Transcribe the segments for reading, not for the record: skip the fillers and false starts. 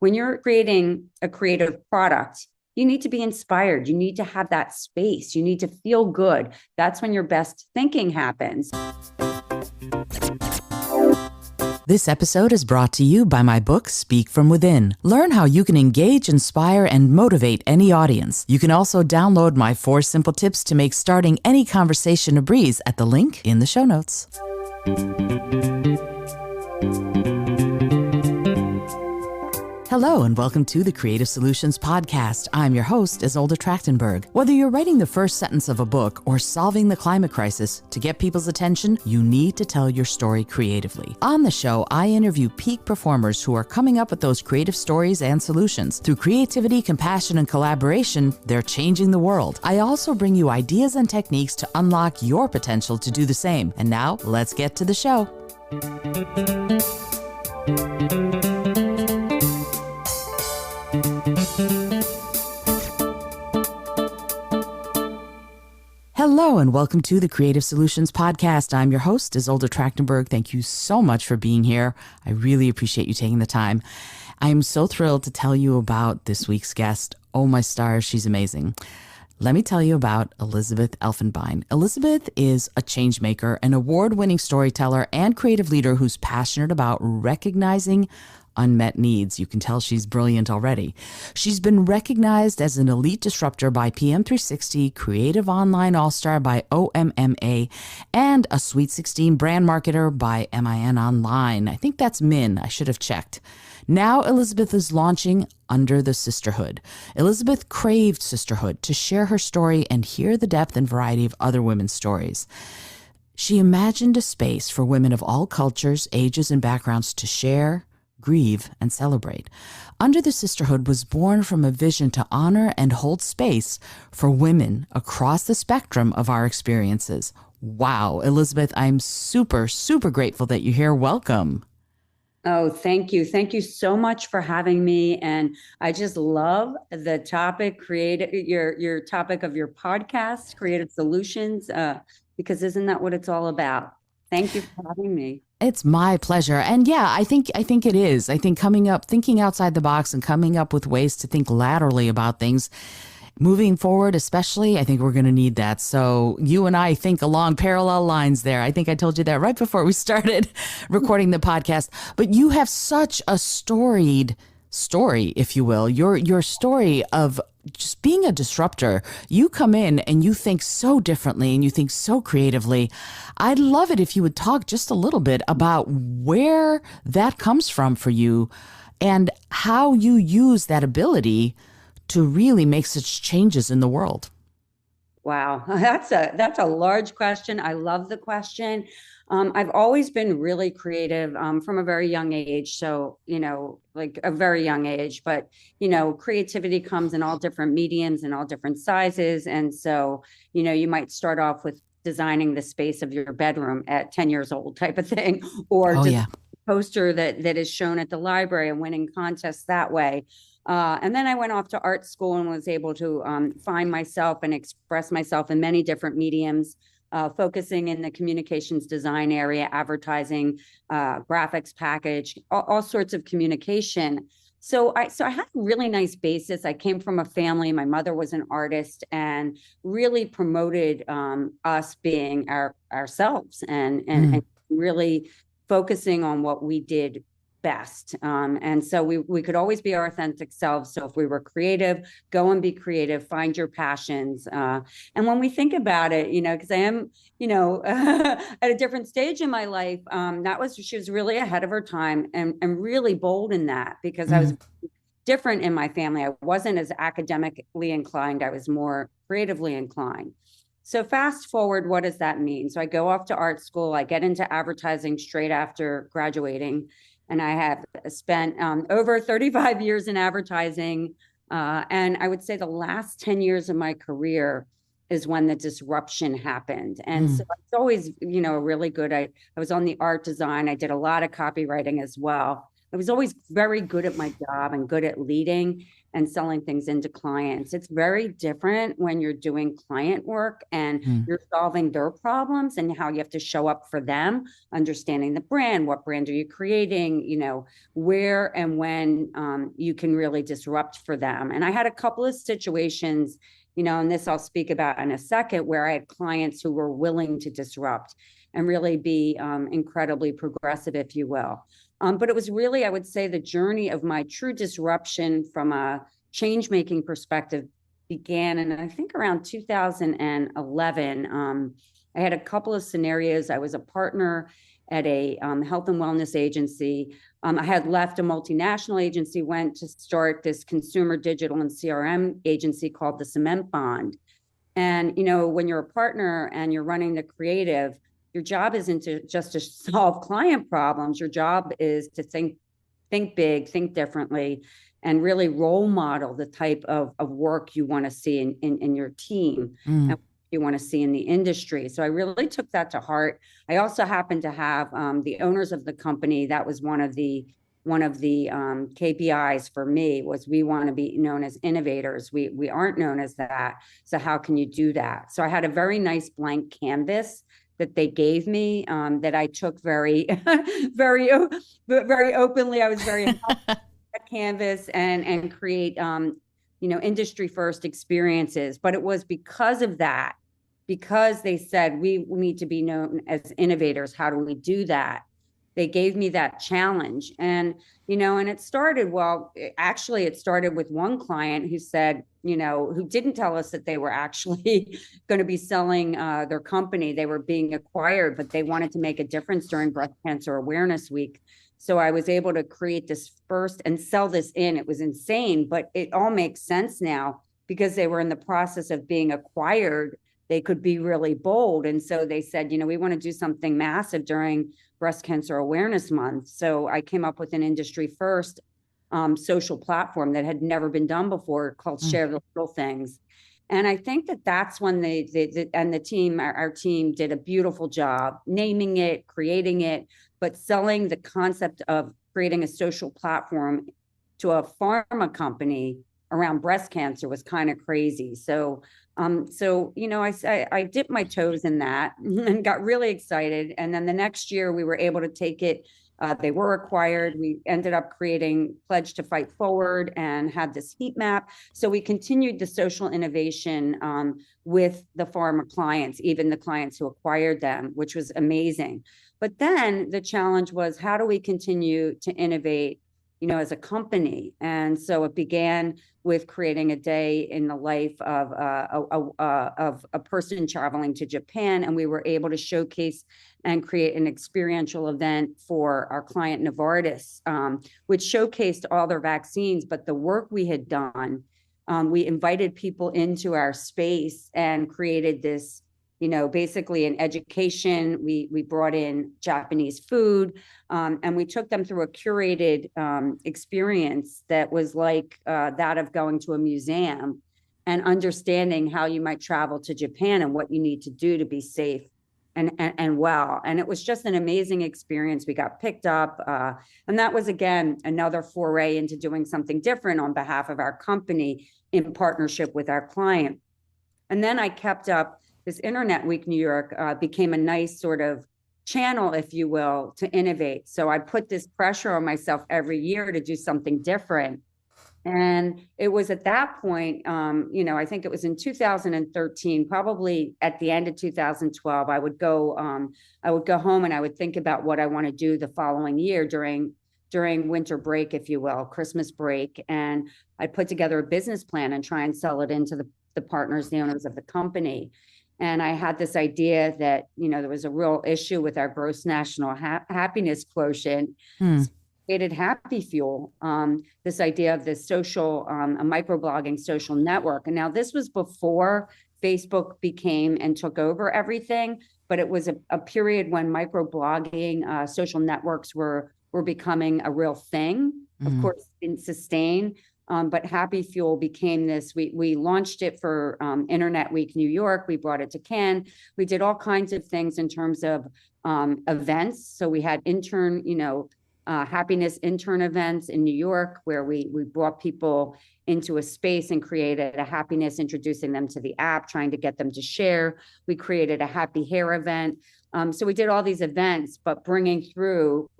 when you're creating a creative product, you need to be inspired. You need to have that space. You need to feel good. That's when your best thinking happens. This episode is brought to you by my book, Speak From Within. Learn how you can engage, inspire, and motivate any audience. You can also download my 4 simple tips to make starting any conversation a breeze at the link in the show notes. Hello and welcome to the Creative Solutions Podcast. I'm your host, Isolde Trachtenberg. Whether you're writing the first sentence of a book or solving the climate crisis, to get people's attention, you need to tell your story creatively. On the show, I interview peak performers who are coming up with those creative stories and solutions. Through creativity, compassion, and collaboration, they're changing the world. I also bring you ideas and techniques to unlock your potential to do the same. And now, let's get to the show. Hello and welcome to the Creative Solutions Podcast. I'm your host, Isolde Trachtenberg. Thank you so much for being here. I really appreciate you taking the time. I'm so thrilled to tell you about this week's guest. Oh my stars, she's amazing. Let me tell you about Elizabeth Elfenbein. Elizabeth is a change maker, an award-winning storyteller, and creative leader who's passionate about recognizing unmet needs. You can tell she's brilliant already. She's been recognized as an elite disruptor by PM360, Creative Online All-Star by OMMA, and a Sweet 16 brand marketer by MIN Online. I think that's Min. I should have checked. Now Elizabeth is launching Under the Sisterhood. Elizabeth craved sisterhood to share her story and hear the depth and variety of other women's stories. She imagined a space for women of all cultures, ages, and backgrounds to share, grieve, and celebrate. Under the Sisterhood was born from a vision to honor and hold space for women across the spectrum of our experiences. Wow, Elizabeth, I'm super, super grateful that you're here. Welcome. Oh, thank you. Thank you so much for having me. And I just love the topic, your topic of your podcast, Creative Solutions, because isn't that what it's all about? Thank you for having me. It's my pleasure. And yeah, I think it is. I think thinking outside the box and coming up with ways to think laterally about things moving forward, especially, I think we're going to need that. So you and I think along parallel lines there. I think I told you that right before we started recording the podcast, but you have such a storied story, if you will, your story of just being a disruptor. You come in and you think so differently and you think so creatively. I'd love it if you would talk just a little bit about where that comes from for you and how you use that ability to really make such changes in the world. Wow, that's a large question. I love the question. I've always been really creative from a very young age. So, like a very young age, but, creativity comes in all different mediums and all different sizes. And so, you might start off with designing the space of your bedroom at 10 years old type of thing, or just a poster that is shown at the library and winning contests that way. And then I went off to art school and was able to find myself and express myself in many different mediums, focusing in the communications design area, advertising, graphics package, all sorts of communication. So I had a really nice basis. I came from a family. My mother was an artist and really promoted us being ourselves and really focusing on what we did best. And so we could always be our authentic selves. So if we were creative, go and be creative, find your passions. And when we think about it, because I am, at a different stage in my life, she was really ahead of her time and really bold in that, because I was different in my family. I wasn't as academically inclined. I was more creatively inclined. So fast forward, what does that mean? So I go off to art school. I get into advertising straight after graduating. And I have spent over 35 years in advertising. And I would say the last 10 years of my career is when the disruption happened. And so it's always, really good. I was on the art design. I did a lot of copywriting as well. I was always very good at my job and good at leading and selling things into clients. It's very different when you're doing client work and Mm, you're solving their problems and how you have to show up for them, understanding the brand, what brand are you creating, where and when you can really disrupt for them. And I had a couple of situations, and this I'll speak about in a second, where I had clients who were willing to disrupt and really be incredibly progressive, if you will. But it was really, I would say, the journey of my true disruption from a change making perspective began in, I think, around 2011. I had a couple of scenarios. I was a partner at a health and wellness agency. I had left a multinational agency, went to start this consumer digital and CRM agency called the Cement Bond. And, when you're a partner and you're running the creative, your job isn't just to solve client problems. Your job is to think big, think differently, and really role model the type of work you want to see in your team mm, and you want to see in the industry. So I really took that to heart. I also happened to have the owners of the company. That was one of the KPIs for me, was we want to be known as innovators. We aren't known as that. So how can you do that? So I had a very nice blank canvas that they gave me, that I took very, very, very openly. I was very happy to canvas and create, industry first experiences. But it was because of that, because they said we need to be known as innovators. How do we do that? They gave me that challenge. And it started, well, actually it started with one client who said, who didn't tell us that they were actually going to be selling their company. They were being acquired, but they wanted to make a difference during Breast Cancer Awareness Week. So I was able to create this first and sell this in. It was insane, but it all makes sense now because they were in the process of being acquired. They could be really bold. And so they said, we want to do something massive during Breast Cancer Awareness Month. So I came up with an industry first social platform that had never been done before, called mm, Share the Little Things. And I think that that's when and the team, our team, did a beautiful job naming it, creating it, but selling the concept of creating a social platform to a pharma company around breast cancer was kind of crazy. I dipped my toes in that and got really excited. And then the next year we were able to take it. They were acquired. We ended up creating Pledge to Fight Forward and had this heat map. So we continued the social innovation with the pharma clients, even the clients who acquired them, which was amazing. But then the challenge was, how do we continue to innovate, as a company? And so it began with creating a day in the life of a person traveling to Japan, and we were able to showcase and create an experiential event for our client Novartis, which showcased all their vaccines. But the work we had done, we invited people into our space and created this, basically an education. We brought in Japanese food, and we took them through a curated experience that was like that of going to a museum and understanding how you might travel to Japan and what you need to do to be safe and well. And it was just an amazing experience. We got picked up, and that was, again, another foray into doing something different on behalf of our company in partnership with our client. And then I kept up. This Internet Week New York became a nice sort of channel, if you will, to innovate. So I put this pressure on myself every year to do something different. And it was at that point, I think it was in 2013, probably at the end of 2012, I would go home and I would think about what I want to do the following year during winter break, if you will, Christmas break. And I put together a business plan and try and sell it into the partners, the owners of the company. And I had this idea that, there was a real issue with our gross national happiness quotient. mm, So I created Happy Fuel, this idea of this social, a microblogging social network. And now this was before Facebook became and took over everything, but it was a period when microblogging, social networks were becoming a real thing. Of mm. course, didn't sustain. But Happy Fuel became this. We launched it for Internet Week New York. We brought it to Cannes. We did all kinds of things in terms of events. So we had happiness intern events in New York, where we brought people into a space and created a happiness, introducing them to the app, trying to get them to share. We created a happy hair event. So we did all these events, but bringing through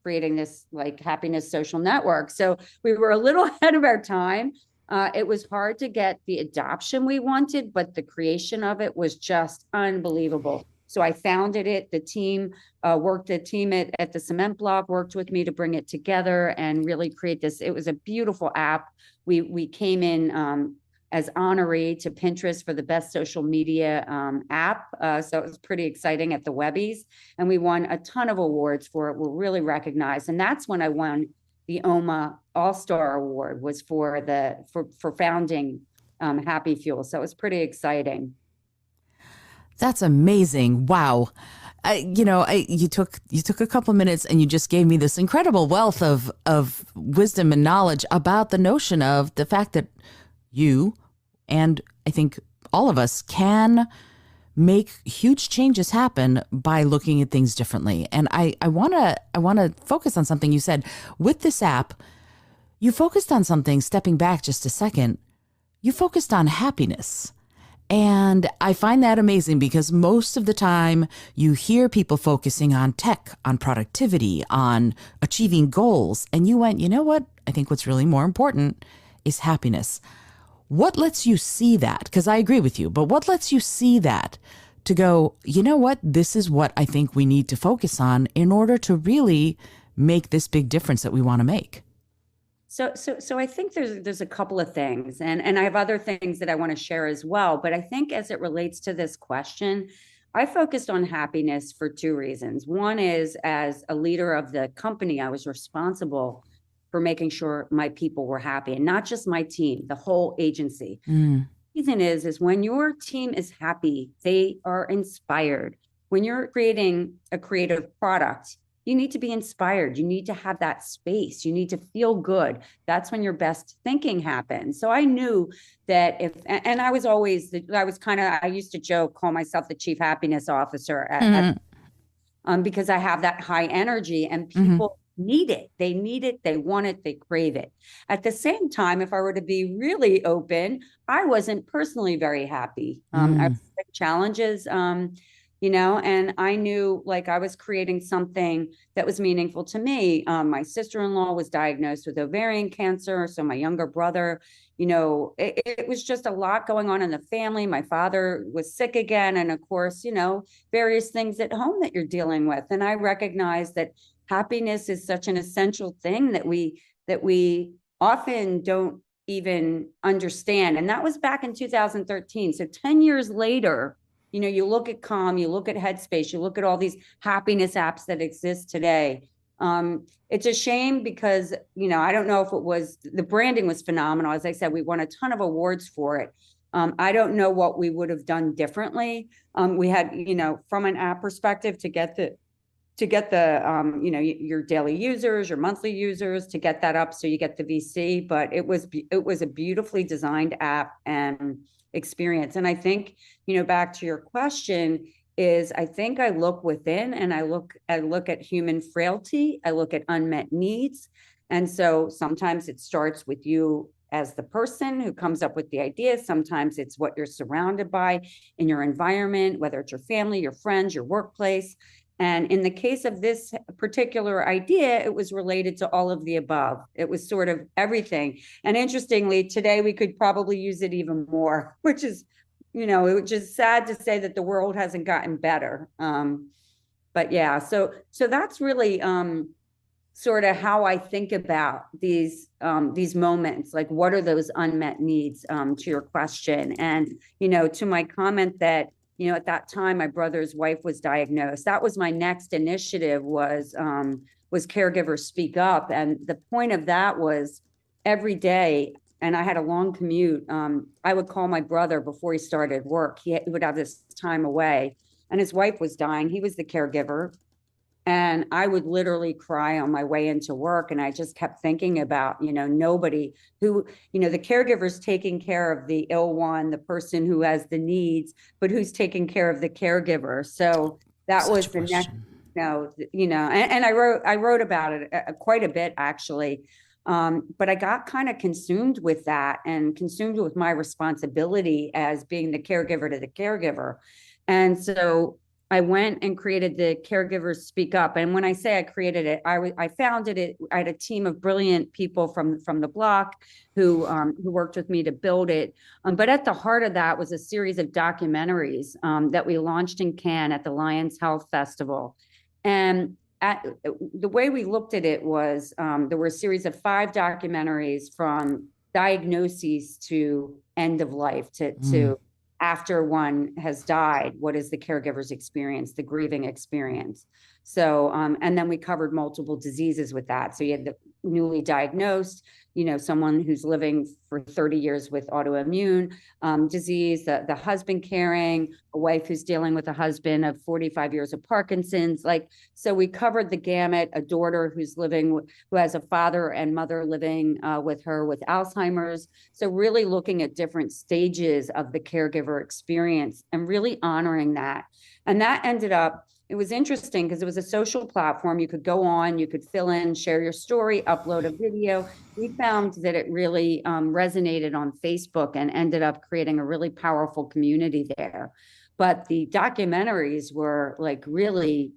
creating this like happiness social network. So we were a little ahead of our time. It was hard to get the adoption we wanted, but the creation of it was just unbelievable. So I founded it. The team worked, a team at the cement block worked with me to bring it together and really create this. It was a beautiful app. We came in as honoree to Pinterest for the best social media app. So it was pretty exciting at the Webbies. And we won a ton of awards for it. We're really recognized. And that's when I won the OMA All-Star Award, was for founding Happy Fuel. So it was pretty exciting. That's amazing. Wow. You took a couple minutes and you just gave me this incredible wealth of wisdom and knowledge about the notion of the fact that you, and I think all of us, can make huge changes happen by looking at things differently. And I want to focus on something you said. With this app, you focused on something, stepping back just a second, you focused on happiness. And I find that amazing because most of the time you hear people focusing on tech, on productivity, on achieving goals. And you went, you know what? I think what's really more important is happiness. What lets you see that? Because I agree with you, but what lets you see that to go, you know what? This is what I think we need to focus on in order to really make this big difference that we want to make. So I think there's a couple of things, and I have other things that I want to share as well. But I think as it relates to this question, I focused on happiness for two reasons. One is, as a leader of the company, I was responsible for making sure my people were happy, and not just my team, the whole agency. The reason is when your team is happy, they are inspired. When you're creating a creative product, you need to be inspired. You need to have that space. You need to feel good. That's when your best thinking happens. So I knew that and I was always, I used to joke, call myself the chief happiness officer because I have that high energy, and people need it. They need it. They want it. They crave it. At the same time, if I were to be really open, I wasn't personally very happy. I had challenges, and I knew, like, I was creating something that was meaningful to me. My sister-in-law was diagnosed with ovarian cancer. So my younger brother, it was just a lot going on in the family. My father was sick again. And of course, various things at home that you're dealing with. And I recognized that happiness is such an essential thing that we often don't even understand. And that was back in 2013. So 10 years later, you look at Calm, you look at Headspace, you look at all these happiness apps that exist today. It's a shame because, I don't know if the branding was phenomenal. As I said, we won a ton of awards for it. I don't know what we would have done differently. We had, from an app perspective, to get the your daily users, your monthly users, to get that up so you get the VC. But it was a beautifully designed app and experience. And I think, back to your question, is I think I look within and I look at human frailty. I look at unmet needs. And so sometimes it starts with you as the person who comes up with the idea. Sometimes it's what you're surrounded by in your environment, whether it's your family, your friends, your workplace. And in the case of this particular idea, it was related to all of the above. It was sort of everything. And interestingly, today we could probably use it even more, which is, which is sad to say that the world hasn't gotten better. But yeah, so that's really sort of how I think about these moments. Like, what are those unmet needs, to your question? And, to my comment that, at that time, my brother's wife was diagnosed. That was my next initiative, was Caregivers Speak Up. And the point of that was every day, and I had a long commute, I would call my brother before he started work. He would have this time away, and his wife was dying. He was the caregiver. And I would literally cry on my way into work. And I just kept thinking about, nobody who, the caregiver's taking care of the ill one, the person who has the needs, but who's taking care of the caregiver. So that was the And I wrote about it quite a bit actually. But I got kind of consumed with that and consumed with my responsibility as being the caregiver to the caregiver. And so I went and created the Caregivers Speak Up. And when I say I created it, I founded it. I had a team of brilliant people from the block who worked with me to build it. But at the heart of that was a series of documentaries that we launched in Cannes at the Lions Health Festival. And the way we looked at it was there were a series of 5 documentaries from diagnoses to end of life to after one has died, what is the caregiver's experience, the grieving experience. So, and then we covered multiple diseases with that. So you had the newly diagnosed, someone who's living for 30 years with autoimmune disease, the husband caring, a wife who's dealing with a husband of 45 years of Parkinson's. So we covered the gamut, a daughter who has a father and mother living with her with Alzheimer's. So really looking at different stages of the caregiver experience and really honoring that. And that ended up, it was interesting because it was a social platform. You could go on, you could fill in, share your story, upload a video. We found that it really resonated on Facebook and ended up creating a really powerful community there. But the documentaries were really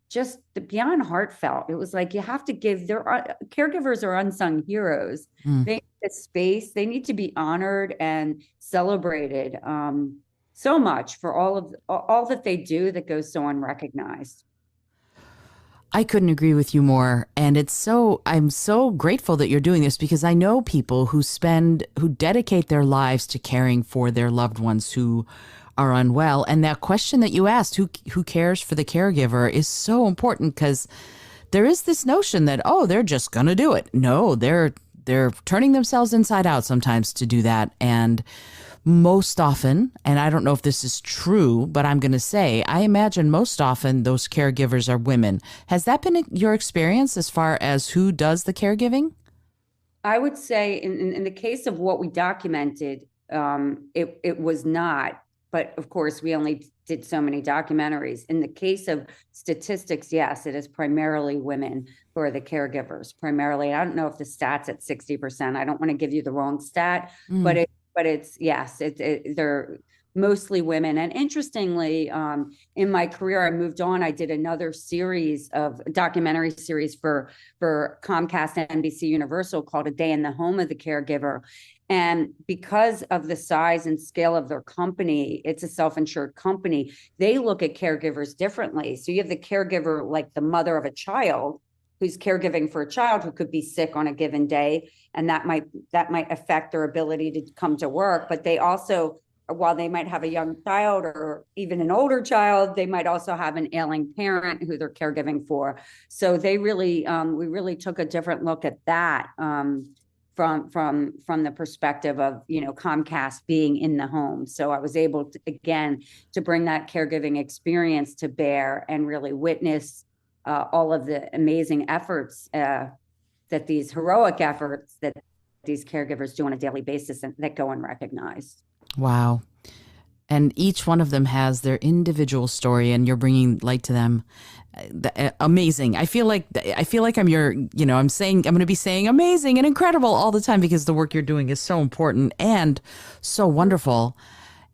just beyond heartfelt. It was like you have to caregivers are unsung heroes. They need a space. They need to be honored and celebrated. So much for all that they do that goes so unrecognized. I couldn't agree with you more. And I'm so grateful that you're doing this because I know people who dedicate their lives to caring for their loved ones who are unwell. And that question that you asked, who cares for the caregiver, is so important because there is this notion that, oh, they're just going to do it. No, they're turning themselves inside out sometimes to do that. And most often, and I don't know if this is true, but I'm going to say, I imagine most often those caregivers are women. Has that been your experience as far as who does the caregiving? I would say in the case of what we documented, it was not. But of course, we only did so many documentaries. In the case of statistics, yes, it is primarily women who are the caregivers. Primarily, I don't know if the stat's at 60%. I don't want to give you the wrong stat, but it's yes, they're mostly women. And interestingly, in my career, I moved on. I did another documentary series for Comcast, NBC Universal called A Day in the Home of the Caregiver. And because of the size and scale of their company, it's a self-insured company. They look at caregivers differently. So you have the caregiver, like the mother of a child, who's caregiving for a child who could be sick on a given day, and that might affect their ability to come to work. But they also, while they might have a young child or even an older child, they might also have an ailing parent who they're caregiving for. So we really took a different look at that from the perspective of Comcast being in the home. So I was able to, again, to bring that caregiving experience to bear and really witness all of the amazing efforts these heroic efforts that these caregivers do on a daily basis and that go unrecognized. Wow. And each one of them has their individual story, and you're bringing light to them. Amazing. I feel like I'm I'm going to be saying amazing and incredible all the time because the work you're doing is so important and so wonderful.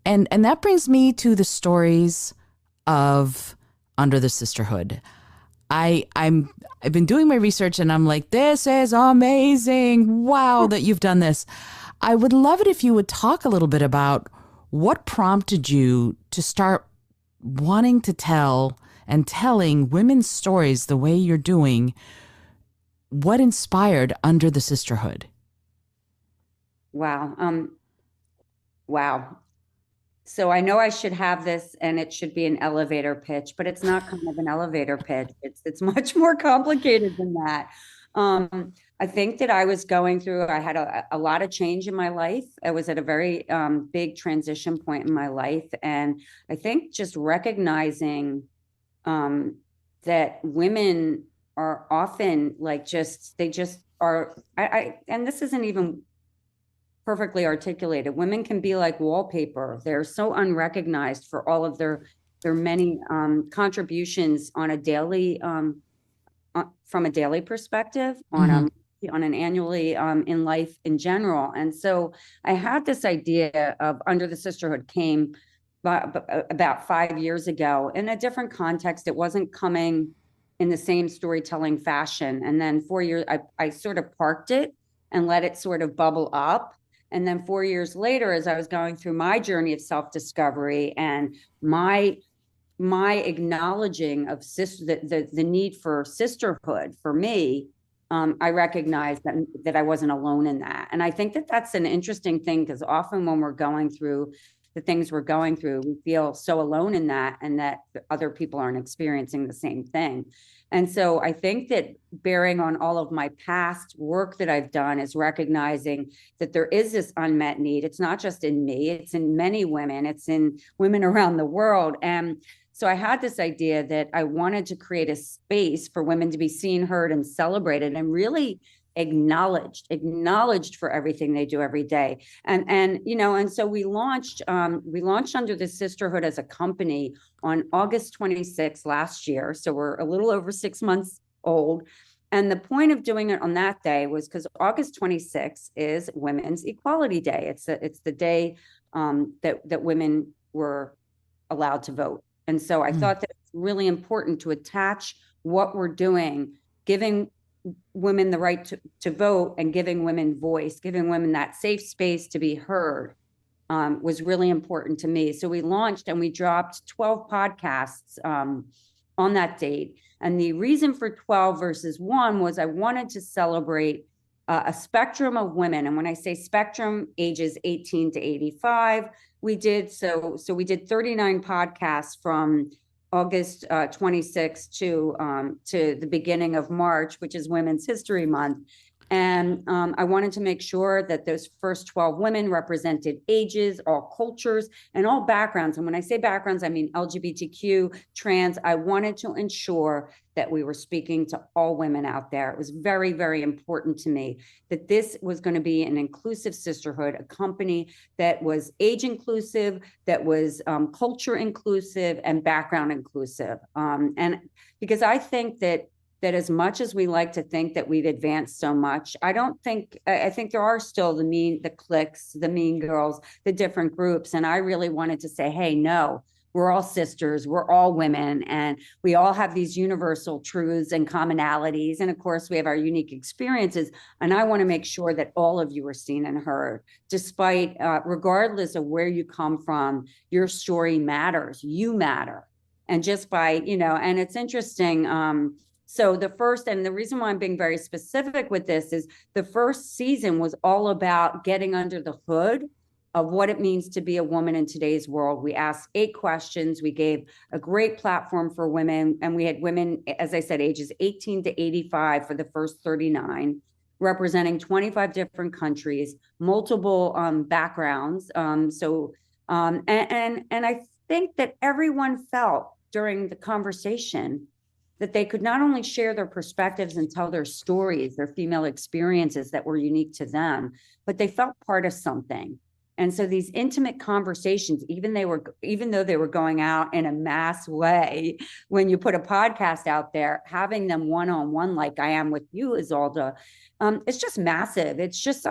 And that brings me to the stories of Under the Sisterhood. I've been doing my research and I'm like, this is amazing. Wow, that you've done this. I would love it if you would talk a little bit about what prompted you to start wanting to tell and telling women's stories the way you're doing. What inspired Under the Sisterhood? Wow. Wow. So I know I should have this and it should be an elevator pitch, but it's not kind of an elevator pitch. It's much more complicated than that. I think that I was going through, I had a lot of change in my life. I was at a very big transition point in my life. And I think just recognizing that women are often they just are, and this isn't even perfectly articulated. Women can be like wallpaper. They're so unrecognized for all of their there are many contributions on a daily from a daily perspective, Hmm. on an annually in life in general. And so I had this idea of Under the Sisterhood came about 5 years ago in a different context. It wasn't coming in the same storytelling fashion. And then 4 years, I sort of parked it and let it sort of bubble up. And then 4 years later, as I was going through my journey of self-discovery and my acknowledging of the need for sisterhood for me, I recognized that I wasn't alone in that. And I think that that's an interesting thing, because often when we're going through the things we're going through, we feel so alone in that, and that other people aren't experiencing the same thing. And so I think that bearing on all of my past work that I've done is recognizing that there is this unmet need. It's not just in me, it's in many women, it's in women around the world. And so I had this idea that I wanted to create a space for women to be seen, heard, and celebrated, and really acknowledged for everything they do every day. And so we launched Under the Sisterhood as a company on August 26th last year. So we're a little over 6 months old. And the point of doing it on that day was because August 26th is Women's Equality Day. It's the day that women were allowed to vote. And so I thought that it's really important to attach what we're doing, giving women the right to vote and giving women voice, giving women that safe space to be heard, was really important to me. So we launched and we dropped 12 podcasts on that date. And the reason for 12 versus 1 was I wanted to celebrate a spectrum of women. And when I say spectrum, ages 18 to 85, we did 39 podcasts from August 26th to the beginning of March, which is Women's History Month. And I wanted to make sure that those first 12 women represented ages, all cultures, and all backgrounds. And when I say backgrounds, I mean LGBTQ, trans. I wanted to ensure that we were speaking to all women out there. It was very, very important to me that this was going to be an inclusive sisterhood, a company that was age inclusive, that was culture inclusive, and background inclusive. And because I think that as much as we like to think that we've advanced so much, I think there are still the cliques, the mean girls, the different groups. And I really wanted to say, hey, no, we're all sisters, we're all women, and we all have these universal truths and commonalities. And of course, we have our unique experiences. And I want to make sure that all of you are seen and heard, despite, regardless of where you come from, your story matters, you matter. And just by, and it's interesting, so the reason why I'm being very specific with this is the first season was all about getting under the hood of what it means to be a woman in today's world. We asked 8 questions. We gave a great platform for women. And we had women, as I said, ages 18 to 85 for the first 39, representing 25 different countries, multiple backgrounds. And I think that everyone felt during the conversation that they could not only share their perspectives and tell their stories, their female experiences that were unique to them, but they felt part of something. And so these intimate conversations, even though they were going out in a mass way, when you put a podcast out there, having them one-on-one like I am with you, Isolde, it's just massive. It's just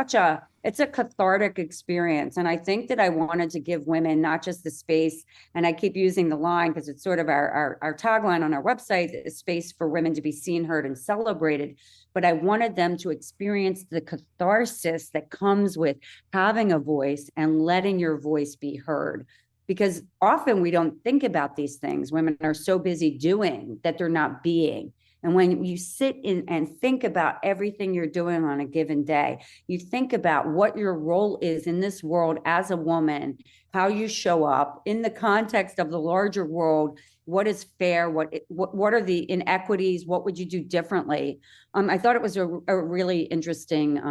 it's a cathartic experience. And I think that I wanted to give women not just the space, and I keep using the line because it's sort of our tagline on our website, a space for women to be seen, heard, and celebrated. But I wanted them to experience the catharsis that comes with having a voice and letting your voice be heard. Because often we don't think about these things. Women are so busy doing that they're not being. And when you sit in and think about everything you're doing on a given day, you think about what your role is in this world as a woman, how you show up in the context of the larger world, what is fair, what are the inequities, what would you do differently? I thought it was a really interesting,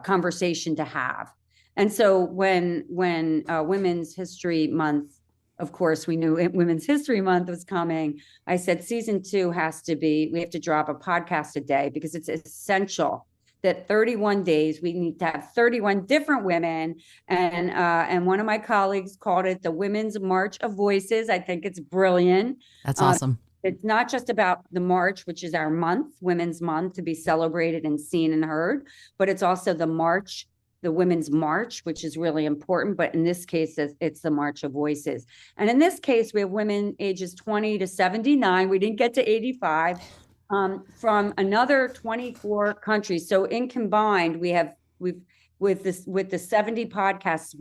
conversation to have. And so when Women's History Month, of course, we knew Women's History Month was coming. I said, season 2 we have to drop a podcast a day because it's essential that 31 days, we need to have 31 different women. And one of my colleagues called it the Women's March of Voices. I think it's brilliant. That's Um, awesome. it's not just about the March, which is our month, Women's Month, to be celebrated and seen and heard, but it's also the March, the Women's March, which is really important. But in this case, it's the March of Voices. And in this case, we have women ages 20 to 79. We didn't get to 85. From another 24 countries. So in combined, we've with the 70 podcasts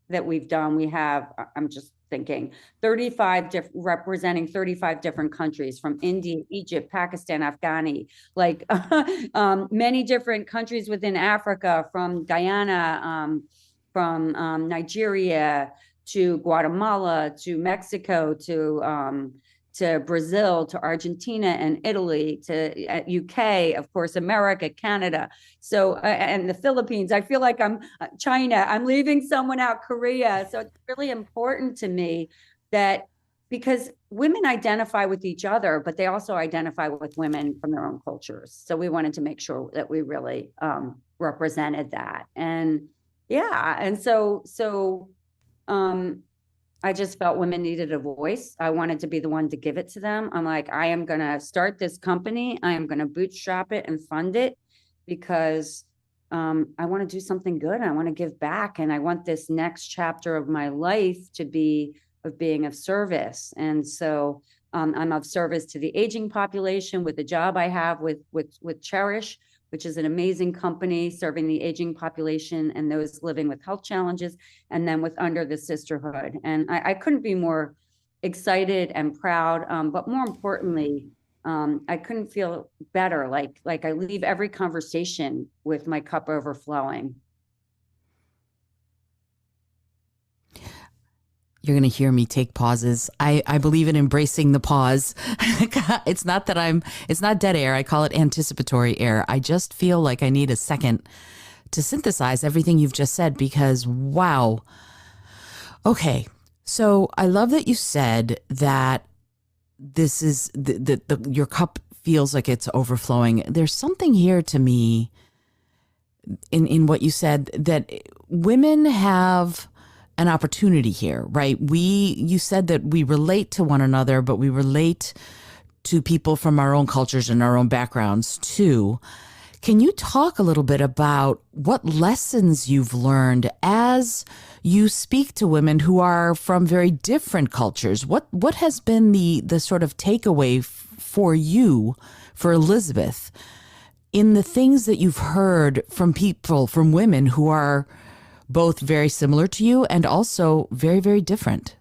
that we've done, we have, I'm just thinking, 35 representing 35 different countries, from India, Egypt, Pakistan, Afghani, like many different countries within Africa, from Guyana, from Nigeria to Guatemala to Mexico to Brazil, to Argentina and Italy, to UK, of course, America, Canada. So, and the Philippines. I feel like I'm China. I'm leaving someone out, Korea. So it's really important to me that, because women identify with each other, but they also identify with women from their own cultures. So we wanted to make sure that we really represented that. And yeah, and um, I just felt women needed a voice. I wanted to be the one to give it to them. I'm like, I am going to start this company. I am going to bootstrap it and fund it, because I want to do something good. I want to give back. And I want this next chapter of my life to be of being of service. And so I'm of service to the aging population with the job I have with Cherish, which is an amazing company serving the aging population and those living with health challenges, and then with under the Sisterhood. And I couldn't be more excited and proud, but more importantly, I couldn't feel better. Like I leave every conversation with my cup overflowing. You're going to hear me take pauses. I believe in embracing the pause. It's not dead air. I call it anticipatory air. I just feel like I need a second to synthesize everything you've just said, because wow. Okay. So I love that you said that this is your cup feels like it's overflowing. There's something here to me in what you said, that women have an opportunity here, right? You said that we relate to one another, but we relate to people from our own cultures and our own backgrounds too. Can you talk a little bit about what lessons you've learned as you speak to women who are from very different cultures? What has been the sort of takeaway for you, for Elizabeth, in the things that you've heard from people, from women who are both very similar to you and also very, very different?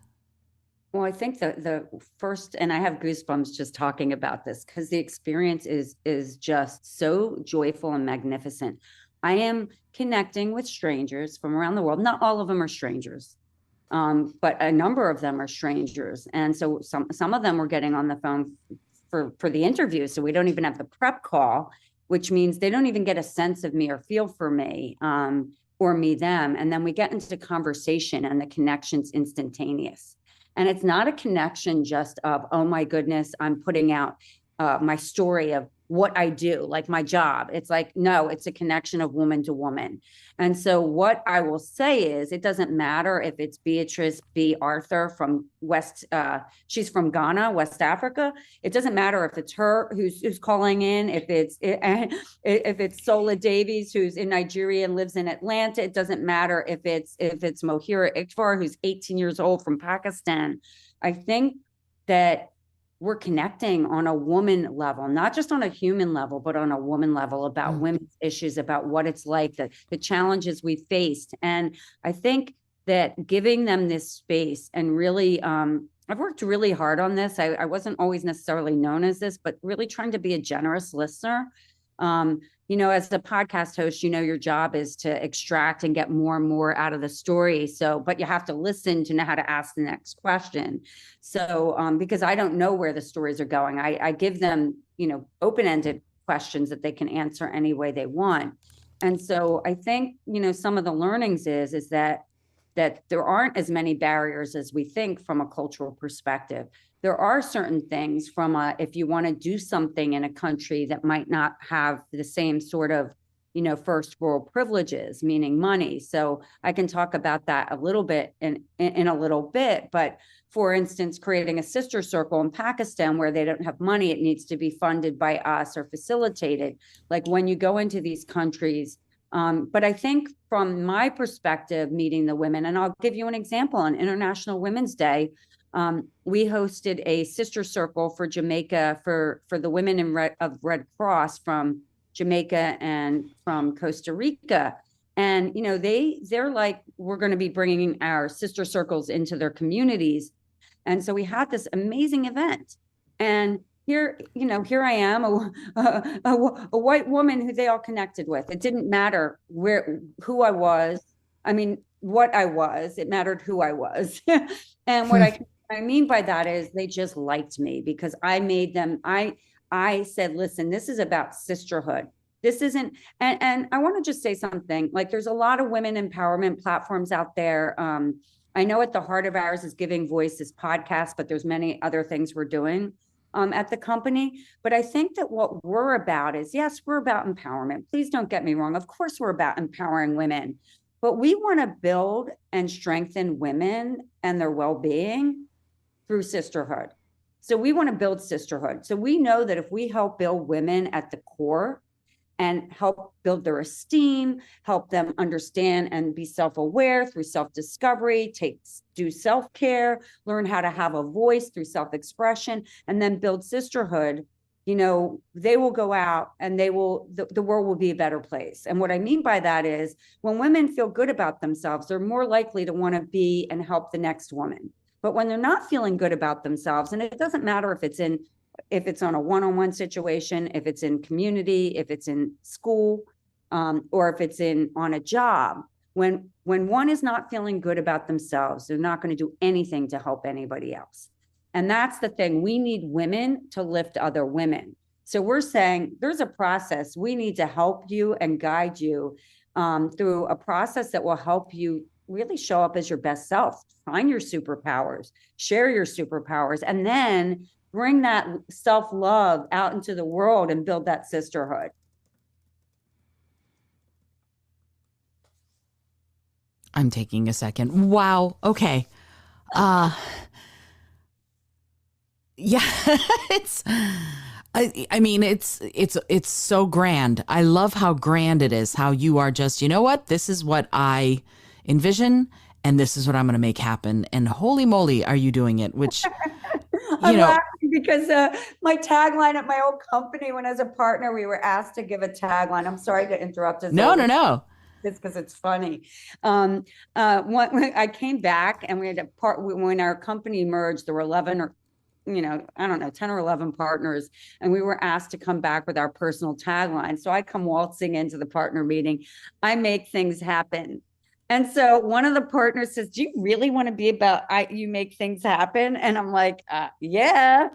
Well, I think the first, and I have goosebumps just talking about this, because the experience is just so joyful and magnificent. I am connecting with strangers from around the world. Not all of them are strangers, but a number of them are strangers. And so some of them were getting on the phone for the interview, so we don't even have the prep call, which means they don't even get a sense of me or feel for me. Or me, them. And then we get into conversation, and the connection's instantaneous. And it's not a connection just of, oh my goodness, I'm putting out my story of what I do, like my job. It's like, no, it's a connection of woman to woman. And so what I will say is, it doesn't matter if it's Beatrice B. Arthur from she's from Ghana, West Africa. It doesn't matter if it's her who's calling in, if it's Sola Davies, who's in Nigeria and lives in Atlanta. It doesn't matter if it's Mohira Iqbal, who's 18 years old from Pakistan. I think that we're connecting on a woman level, not just on a human level, but on a woman level, about women's issues, about what it's like, the challenges we faced. And I think that giving them this space, and really, I've worked really hard on this. I wasn't always necessarily known as this, but really trying to be a generous listener. As a podcast host, your job is to extract and get more and more out of the story. So, but you have to listen to know how to ask the next question. So, because I don't know where the stories are going, I give them, open-ended questions that they can answer any way they want. And so I think, some of the learnings is that there aren't as many barriers as we think from a cultural perspective. There are certain things if you want to do something in a country that might not have the same sort of first world privileges, meaning money. So I can talk about that a little bit in a little bit. But for instance, creating a sister circle in Pakistan where they don't have money, it needs to be funded by us or facilitated. Like when you go into these countries. But I think from my perspective, meeting the women, and I'll give you an example. On International Women's Day, we hosted a sister circle for Jamaica for the women of Red Cross from Jamaica and from Costa Rica. And, they're like, we're going to be bringing our sister circles into their communities. And so we had this amazing event. And here I am, a white woman who they all connected with. It didn't matter who I was. I mean, what I was, it mattered who I was. And what I mean by that is they just liked me because I made them, I said, listen, this is about sisterhood. This isn't, and I want to just say something, like there's a lot of women empowerment platforms out there. I know at the heart of ours is Giving Voice, this podcast, but there's many other things we're doing at the company. But I think that what we're about is, yes, we're about empowerment. Please don't get me wrong. Of course, we're about empowering women, but we want to build and strengthen women and their well-being through sisterhood. So we want to build sisterhood. So we know that if we help build women at the core and help build their esteem, help them understand and be self-aware through self-discovery, do self-care, learn how to have a voice through self-expression, and then build sisterhood, they will go out and the world will be a better place. And what I mean by that is when women feel good about themselves, they're more likely to want to be and help the next woman. But when they're not feeling good about themselves, and it doesn't matter if it's on a one-on-one situation, if it's in community, if it's in school, or if it's on a job, when one is not feeling good about themselves, they're not going to do anything to help anybody else. And that's the thing. We need women to lift other women. So we're saying there's a process. We need to help you and guide you through a process that will help you really show up as your best self, find your superpowers, share your superpowers, and then bring that self-love out into the world and build that sisterhood. I'm taking a second. Wow. Okay. Yeah, I mean, it's so grand. I love how grand it is, how you are just, you know what? This is what I envision and this is what I'm going to make happen. And holy moly, are you doing it? Which, I'm laughing because my tagline at my old company, when as a partner, we were asked to give a tagline. I'm sorry to interrupt us. No. It's because it's funny. When I came back and we had when our company merged, there were 11 or, I don't know, 10 or 11 partners, and we were asked to come back with our personal tagline. So I come waltzing into the partner meeting. I make things happen. And so one of the partners says, do you really want to be about you make things happen? And I'm like, yeah.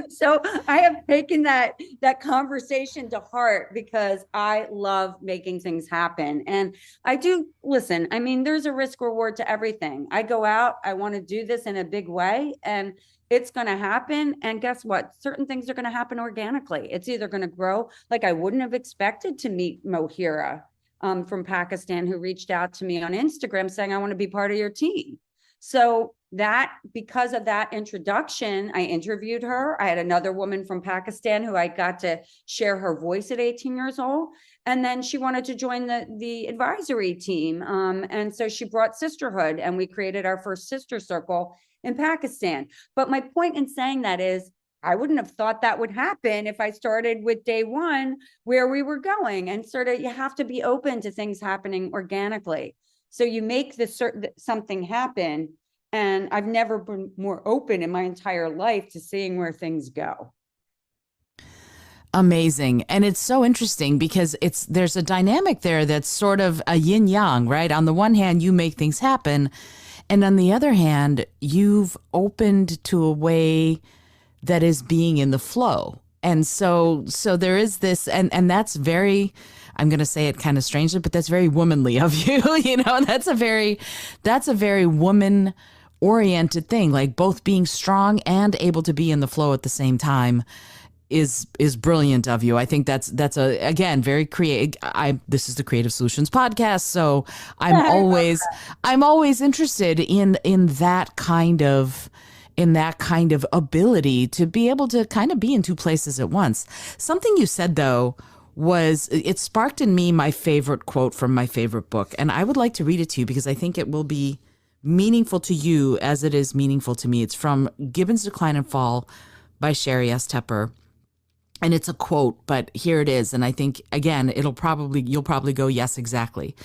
So I have taken that conversation to heart because I love making things happen. And I do, listen, I mean, there's a risk reward to everything. I go out, I want to do this in a big way, and it's going to happen. And guess what? Certain things are going to happen organically. It's either going to grow. Like I wouldn't have expected to meet Mohira from Pakistan, who reached out to me on Instagram saying, I want to be part of your team. So because of that introduction, I interviewed her. I had another woman from Pakistan who I got to share her voice at 18 years old. And then she wanted to join the advisory team. And so she brought sisterhood and we created our first sister circle in Pakistan. But my point in saying that is, I wouldn't have thought that would happen if I started with day one where we were going, and sort of you have to be open to things happening organically. So you make something happen. And I've never been more open in my entire life to seeing where things go. Amazing. And it's so interesting because there's a dynamic there that's sort of a yin yang, right? On the one hand, you make things happen. And on the other hand, you've opened to a way that is being in the flow. And so there is this, and that's very, I'm going to say it kind of strangely, but that's very womanly of you. That's a very woman oriented thing, like both being strong and able to be in the flow at the same time. is brilliant of you. I think that's a, again, very creative. I This is the Creative Solutions podcast, so I'm always I'm always interested in that kind of ability to be able to kind of be in two places at once. Something you said though was, it sparked in me my favorite quote from my favorite book, and I would like to read it to you because I think it will be meaningful to you as it is meaningful to me. It's from Gibbon's Decline and Fall by Sherry S. Tepper. And it's a quote, but here it is. And I think, again, you'll probably go, yes, exactly.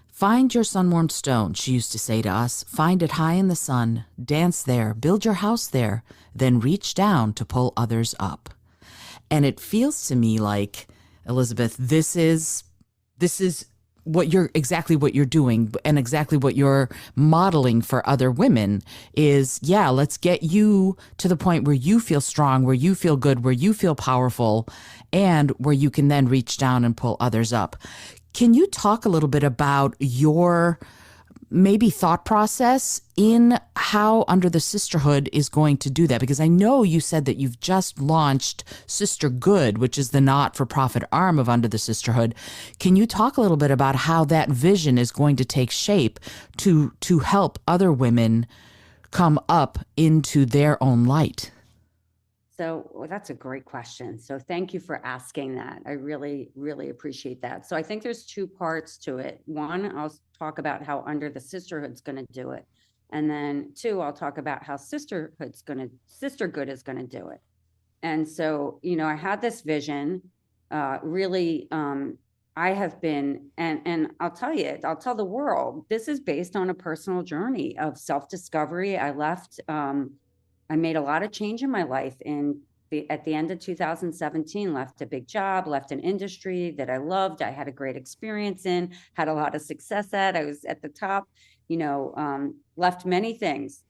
Find your sun-warmed stone, she used to say to us. Find it high in the sun, dance there, build your house there, then reach down to pull others up. And it feels to me like, Elizabeth, this is exactly what you're doing, and exactly what you're modeling for other women is, yeah, let's get you to the point where you feel strong, where you feel good, where you feel powerful, and where you can then reach down and pull others up. Can you talk a little bit about your maybe thought process in how Under the Sisterhood is going to do that? Because I know you said that you've just launched Sisterhood, which is the not-for-profit arm of Under the Sisterhood. Can you talk a little bit about how that vision is going to take shape to help other women come up into their own light? So that's a great question. So thank you for asking that. I really, really appreciate that. So I think there's two parts to it. One, I'll talk about how Under the Sisterhood's going to do it. And then two, I'll talk about how Sisterhood is going to do it. And so, I had this vision, really, I have been, and I'll tell the world, this is based on a personal journey of self-discovery. I made a lot of change in my life at the end of 2017, left a big job, left an industry that I loved. I had a great experience in, had a lot of success at. I was at the top, left many things.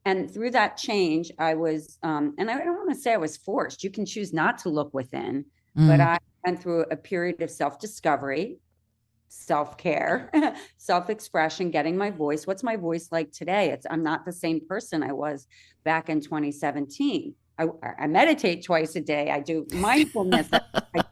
And through that change, I was, and I don't want to say I was forced. You can choose not to look within, but I went through a period of self-discovery, self-care, self-expression, getting my voice. What's my voice like today? I'm not the same person I was back in 2017. I meditate twice a day. I do mindfulness. I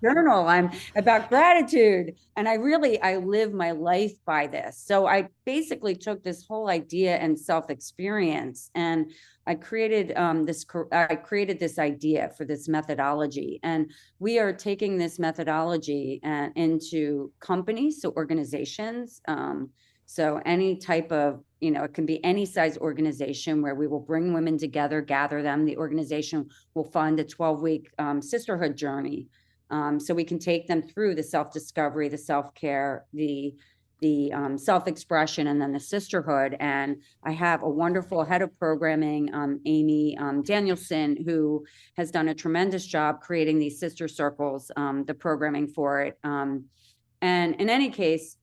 journal. I'm about gratitude. And I live my life by this. So I basically took this whole idea and self-experience, and I created this idea for this methodology. And we are taking this methodology into companies, so organizations. So any type of, it can be any size organization where we will bring women together, gather them. The organization will fund a 12-week sisterhood journey. So we can take them through the self-discovery, the self-care, the self-expression, and then the sisterhood. And I have a wonderful head of programming, Amy Danielson, who has done a tremendous job creating these sister circles, the programming for it. And in any case,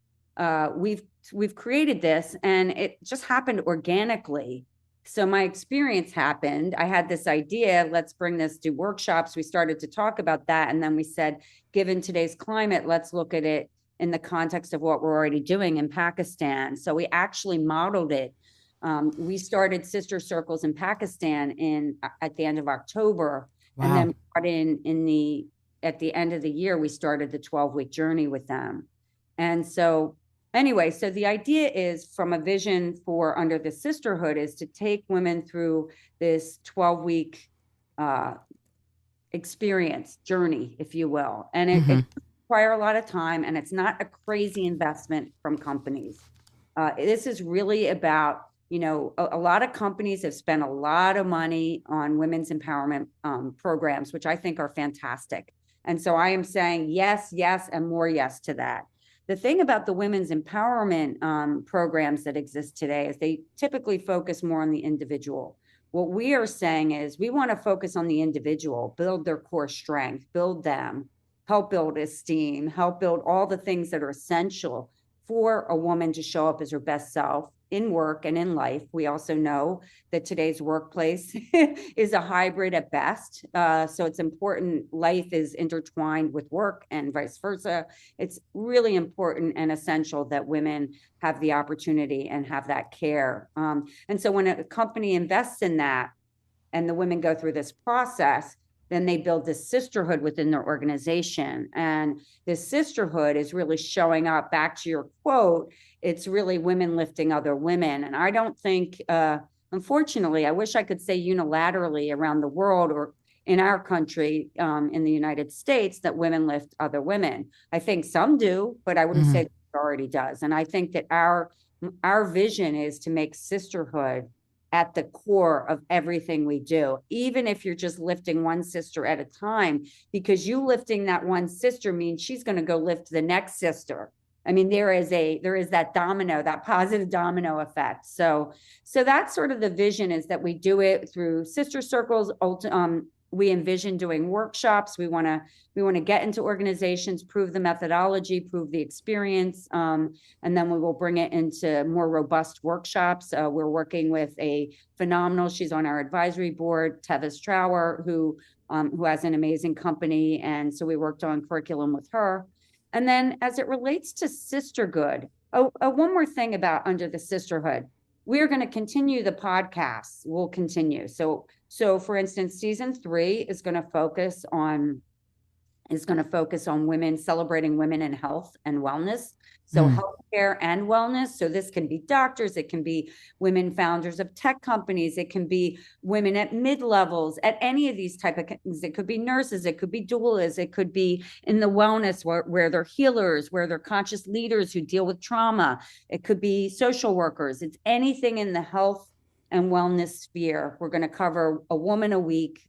we've created this, and it just happened organically. So my experience happened. I had this idea, let's bring this to workshops. We started to talk about that. And then we said, given today's climate, let's look at it in the context of what we're already doing in Pakistan. So we actually modeled it. We started sister circles in Pakistan at the end of October. Wow. And then at the end of the year, we started the 12-week journey with them. And so anyway, so the idea is, from a vision for Under the Sisterhood, is to take women through this 12-week experience journey, if you will. And it require a lot of time, and it's not a crazy investment from companies. This is really about, a lot of companies have spent a lot of money on women's empowerment programs, which I think are fantastic. And so I am saying yes, yes, and more yes to that. The thing about the women's empowerment programs that exist today is they typically focus more on the individual. What we are saying is we want to focus on the individual, build their core strength, build them, help build esteem, help build all the things that are essential for a woman to show up as her best self in work and in life. We also know that today's workplace is a hybrid at best. So it's important. Life is intertwined with work and vice versa. It's really important and essential that women have the opportunity and have that care. And so when a company invests in that and the women go through this process, then they build this sisterhood within their organization. And this sisterhood is really showing up, back to your quote, it's really women lifting other women. And I don't think, unfortunately, I wish I could say unilaterally around the world or in our country, in the United States, that women lift other women. I think some do, but I wouldn't say the majority does. And I think that our vision is to make sisterhood at the core of everything we do, even if you're just lifting one sister at a time, because you lifting that one sister means she's going to go lift the next sister. I mean, there is that domino, that positive domino effect. So that's sort of the vision, is that we do it through sister circles. We envision doing workshops. We want to get into organizations, prove the methodology, prove the experience, and then we will bring it into more robust workshops. We're working with a phenomenal, she's on our advisory board, Tevis Trower, who has an amazing company. And so we worked on curriculum with her. And then as it relates to sisterhood, one more thing about Under the Sisterhood, we're going to continue the podcasts. We'll continue. So for instance, season 3 is going to focus on women, celebrating women in health and wellness. So healthcare and wellness. So this can be doctors, it can be women founders of tech companies, it can be women at mid-levels, at any of these type of things. It could be nurses, it could be doulas, it could be in the wellness where they're healers, where they're conscious leaders who deal with trauma. It could be social workers. It's anything in the health and wellness sphere. We're going to cover a woman a week,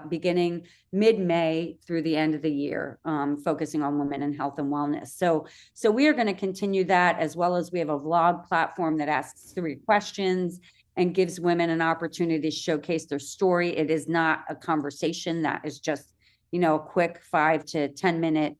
beginning mid-May through the end of the year, focusing on women in health and wellness. So we are going to continue that, as well as we have a vlog platform that asks 3 questions and gives women an opportunity to showcase their story. It is not a conversation that is just, a quick 5 to 10 minute,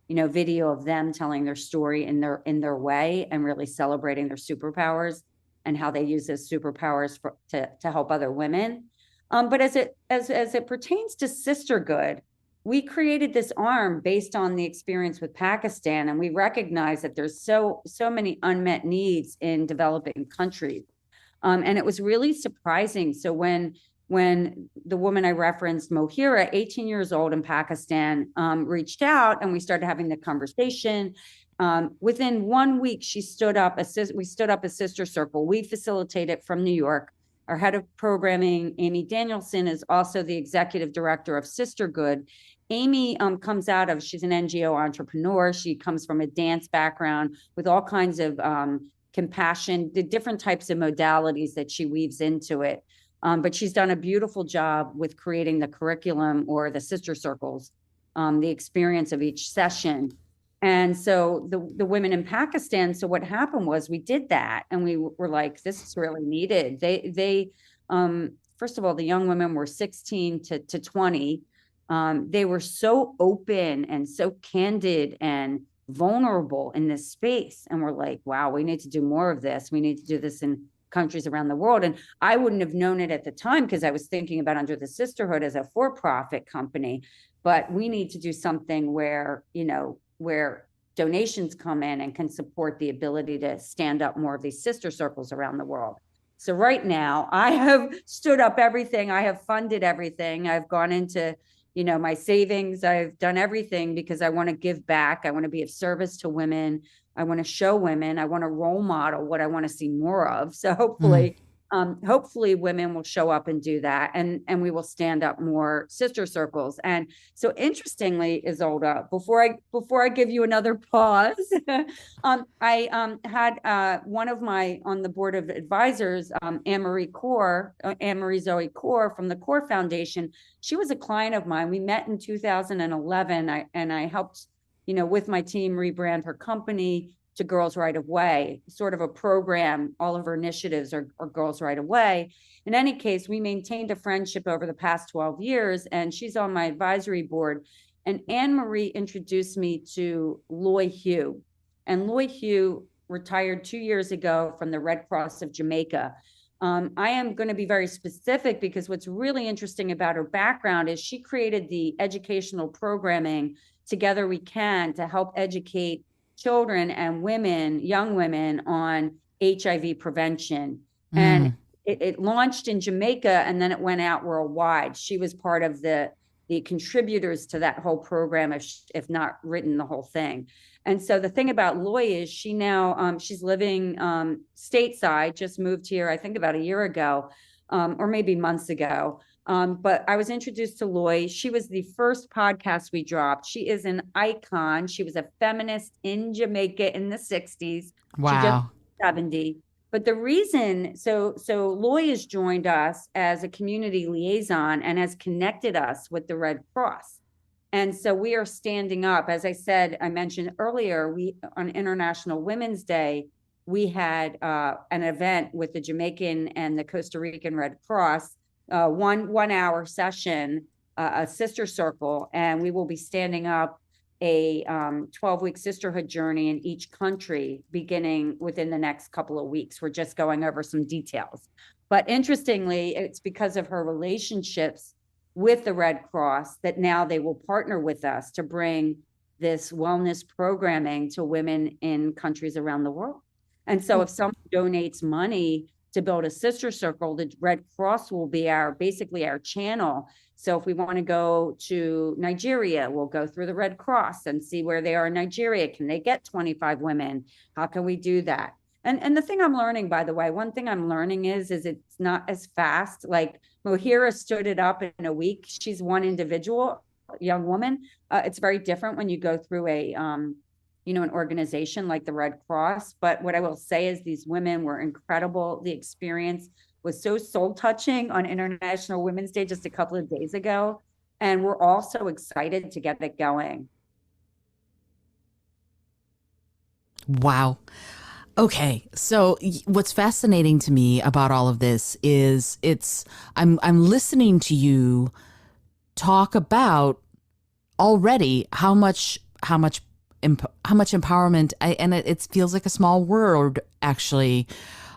video of them telling their story in their way, and really celebrating their superpowers and how they use those superpowers to help other women. But as it pertains to sisterhood, we created this arm based on the experience with Pakistan, and we recognize that there's so many unmet needs in developing countries. And it was really surprising. So when the woman I referenced, Mohira, 18 years old in Pakistan, reached out and we started having the conversation, within 1 week, we stood up a sister circle. We facilitate it from New York. Our head of programming, Amy Danielson, is also the executive director of Sisterhood. Amy she's an NGO entrepreneur. She comes from a dance background with all kinds of compassion, the different types of modalities that she weaves into it. But she's done a beautiful job with creating the curriculum, or the sister circles, the experience of each session. And so the women in Pakistan, so what happened was we did that, and we were like, this is really needed. They first of all, the young women were 16 to 20. They were so open and so candid and vulnerable in this space. And we're like, wow, we need to do more of this. We need to do this in countries around the world. And I wouldn't have known it at the time, because I was thinking about Under the Sisterhood as a for-profit company. But we need to do something where donations come in and can support the ability to stand up more of these sister circles around the world. So right now, I have stood up everything. I have funded everything. I've gone into, my savings. I've done everything because I want to give back. I want to be of service to women. I want to show women. I want to role model what I want to see more of. So hopefully women will show up and do that, and we will stand up more sister circles. And so interestingly, Isolde, before I give you another pause, I had one of my on the board of advisors, Anne-Marie Zoe Core from the Core Foundation. She was a client of mine. We met in 2011, and I helped, with my team, rebrand her company to Girls Right Away, sort of a program. All of her initiatives are Girls Right Away. In any case, we maintained a friendship over the past 12 years, and she's on my advisory board. And Anne-Marie introduced me to Loy Hugh. And Loy Hugh retired 2 years ago from the Red Cross of Jamaica. I am going to be very specific, because what's really interesting about her background is she created the educational programming Together We Can to help educate children and young women, on HIV prevention. And it launched in Jamaica, and then it went out worldwide. She was part of the the contributors to that whole program, if not written the whole thing. And so the thing about Loy is she now, she's living stateside, just moved here, I think about a year ago, or maybe months ago. But I was introduced to Loy. She was the first podcast we dropped. She is an icon. She was a feminist in Jamaica in the 60s. She just Wow. 70. But the reason, so Loy has joined us as a community liaison and has connected us with the Red Cross. And so we are standing up. As I said, I mentioned earlier, we on International Women's Day, we had an event with the Jamaican and the Costa Rican Red Cross, 1 hour session, a sister circle, and we will be standing up a 12-week sisterhood journey in each country beginning within the next couple of weeks. We're just going over some details. But interestingly, it's because of her relationships with the Red Cross that now they will partner with us to bring this wellness programming to women in countries around the world. And so if someone donates money to build a sister circle, the Red Cross will be basically our channel. So if we want to go to Nigeria, we'll go through the Red Cross and see where they are in Nigeria. Can they get 25 women? How can we do that? And the thing I'm learning, by the way, one thing I'm learning is it's not as fast. Like Mohira stood it up in a week. She's one individual, young woman. It's very different when you go through an organization like the Red Cross. But what I will say is these women were incredible. The experience was so soul touching on International Women's Day just a couple of days ago. And we're all so excited to get it going. Wow. Okay, so what's fascinating to me about all of this is I'm listening to you talk about already how much empowerment and it feels like a small word actually.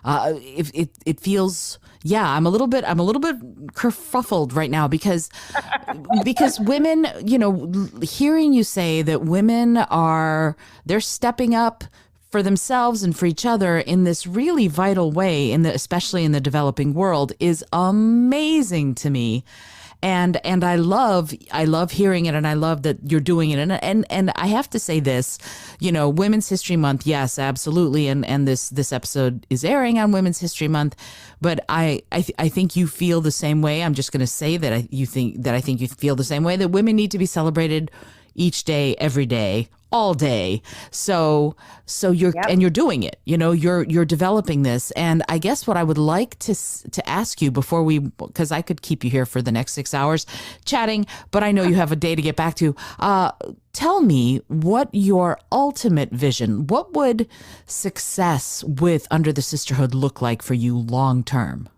It feels, yeah, I'm a little bit kerfuffled right now because women, hearing you say that women they're stepping up for themselves and for each other in this really vital way, especially in the developing world, is amazing to me. And I love hearing it, and I love that you're doing it. And I have to say this, Women's History Month, yes, absolutely. And this episode is airing on Women's History Month, but I think you feel the same way. I'm just going to say that I think you feel the same way, that women need to be celebrated each day, every day, all day. So you're, yep. And you're doing it, you're developing this. And I guess what I would like to ask you before because I could keep you here for the next 6 hours chatting, but I know you have a day to get back to, tell me what your ultimate vision, what would success with Under the Sisterhood look like for you long term?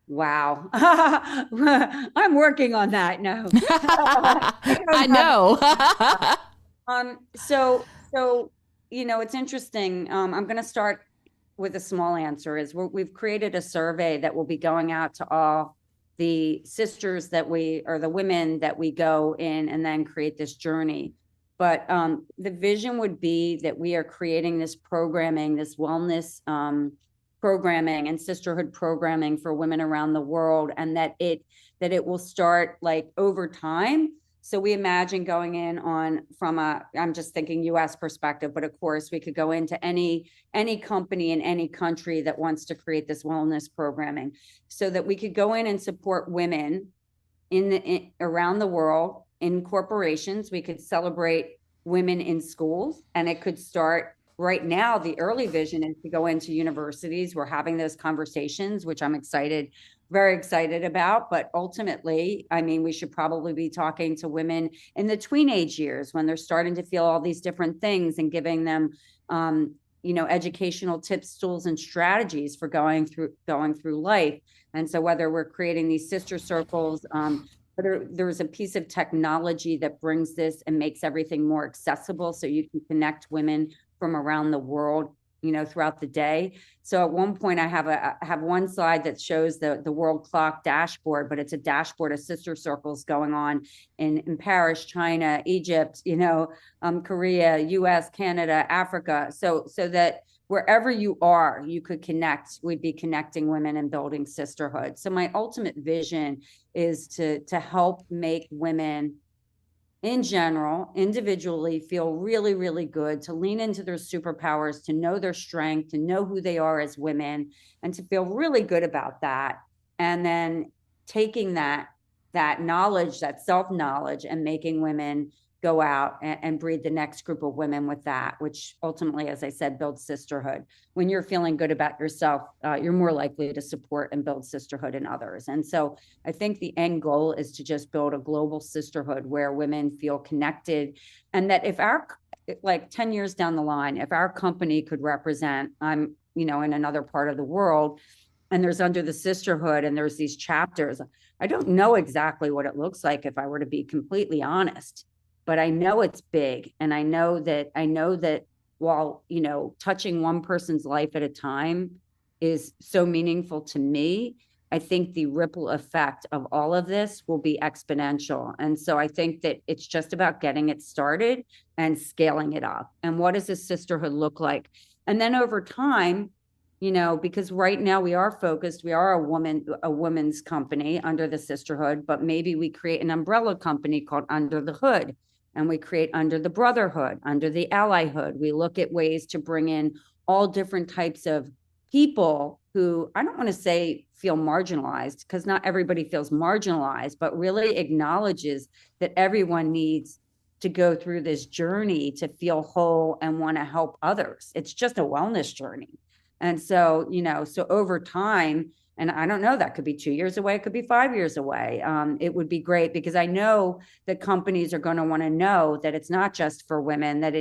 Wow. I'm working on that now. I know. So it's interesting. I'm going to start with a small answer is we've created a survey that will be going out to all the sisters or the women that we go in and then create this journey. But the vision would be that we are creating this programming, this wellness programming and sisterhood programming for women around the world, and that it will start like over time. So we imagine going in I'm just thinking US perspective, but of course we could go into any company in any country that wants to create this wellness programming, so that we could go in and support women around the world in corporations. We could celebrate women in schools, and it could start right now. The early vision is to go into universities. We're having those conversations, which I'm very excited about. But ultimately, we should probably be talking to women in the tweenage years when they're starting to feel all these different things and giving them, educational tips, tools, and strategies for going through life. And so whether we're creating these sister circles, there's a piece of technology that brings this and makes everything more accessible so you can connect women from around the world throughout the day. So at one point I have one slide that shows the world clock dashboard, but it's a dashboard of sister circles going on in Paris, China, Egypt, Korea, US, Canada, Africa. So that wherever you are, you could connect, we'd be connecting women and building sisterhood. So my ultimate vision is to help make women in general, individually, feel really, really good, to lean into their superpowers, to know their strength, to know who they are as women, and to feel really good about that. And then taking that knowledge, that self-knowledge, and making women go out and breed the next group of women with that, which ultimately, as I said, builds sisterhood. When you're feeling good about yourself, you're more likely to support and build sisterhood in others. And so I think the end goal is to just build a global sisterhood where women feel connected. And that if like 10 years down the line, if our company could represent, I'm, in another part of the world, and there's under the sisterhood and there's these chapters, I don't know exactly what it looks like, if I were to be completely honest, but I know it's big. And I know that while, touching one person's life at a time is so meaningful to me, I think the ripple effect of all of this will be exponential. And so I think that it's just about getting it started and scaling it up. And what does a sisterhood look like? And then over time, because right now we are a women's company under the sisterhood, but maybe we create an umbrella company called Under the Hood, and we create under the brotherhood, under the allyhood. We look at ways to bring in all different types of people who, I don't want to say feel marginalized, because not everybody feels marginalized, but really acknowledges that everyone needs to go through this journey to feel whole and want to help others. It's just a wellness journey. And so, so over time, and I don't know, that could be 2 years away, it could be 5 years away. It would be great, because I know that companies are going to want to know that it's not just for women, that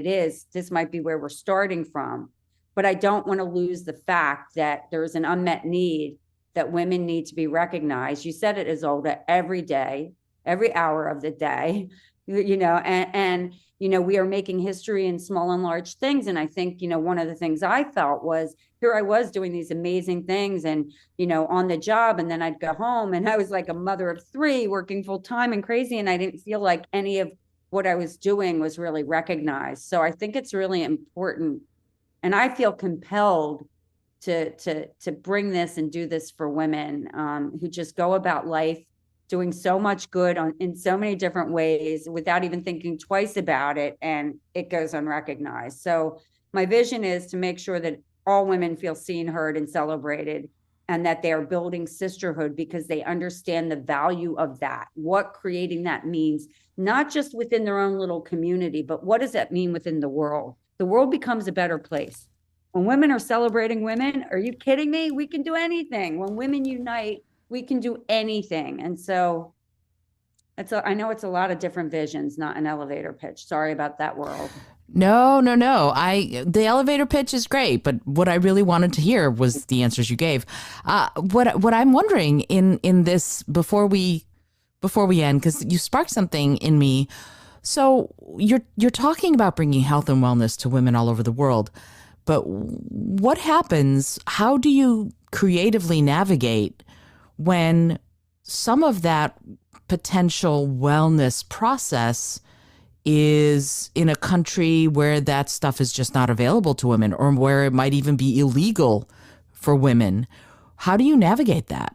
this might be where we're starting from. But I don't want to lose the fact that there's an unmet need, that women need to be recognized. You said it, Isolde, every day, every hour of the day, and we are making history in small and large things. And I think, one of the things I felt was, here I was doing these amazing things and, on the job, and then I'd go home and I was like a mother of 3 working full time and crazy. And I didn't feel like any of what I was doing was really recognized. So I think it's really important. And I feel compelled to bring this and do this for women who just go about life doing so much good in so many different ways without even thinking twice about it, and it goes unrecognized. So my vision is to make sure that all women feel seen, heard, and celebrated, and that they are building sisterhood because they understand the value of that, what creating that means, not just within their own little community, but what does that mean within the world? The world becomes a better place. When women are celebrating women, are you kidding me? We can do anything. When women unite, we can do anything. And so I know it's a lot of different visions, not an elevator pitch. Sorry about that, world. No. The elevator pitch is great, but what I really wanted to hear was the answers you gave. What I'm wondering in this before we end, because you sparked something in me. So you're talking about bringing health and wellness to women all over the world, but what happens? How do you creatively navigate when some of that potential wellness process is in a country where that stuff is just not available to women, or where it might even be illegal for women? How do you navigate that?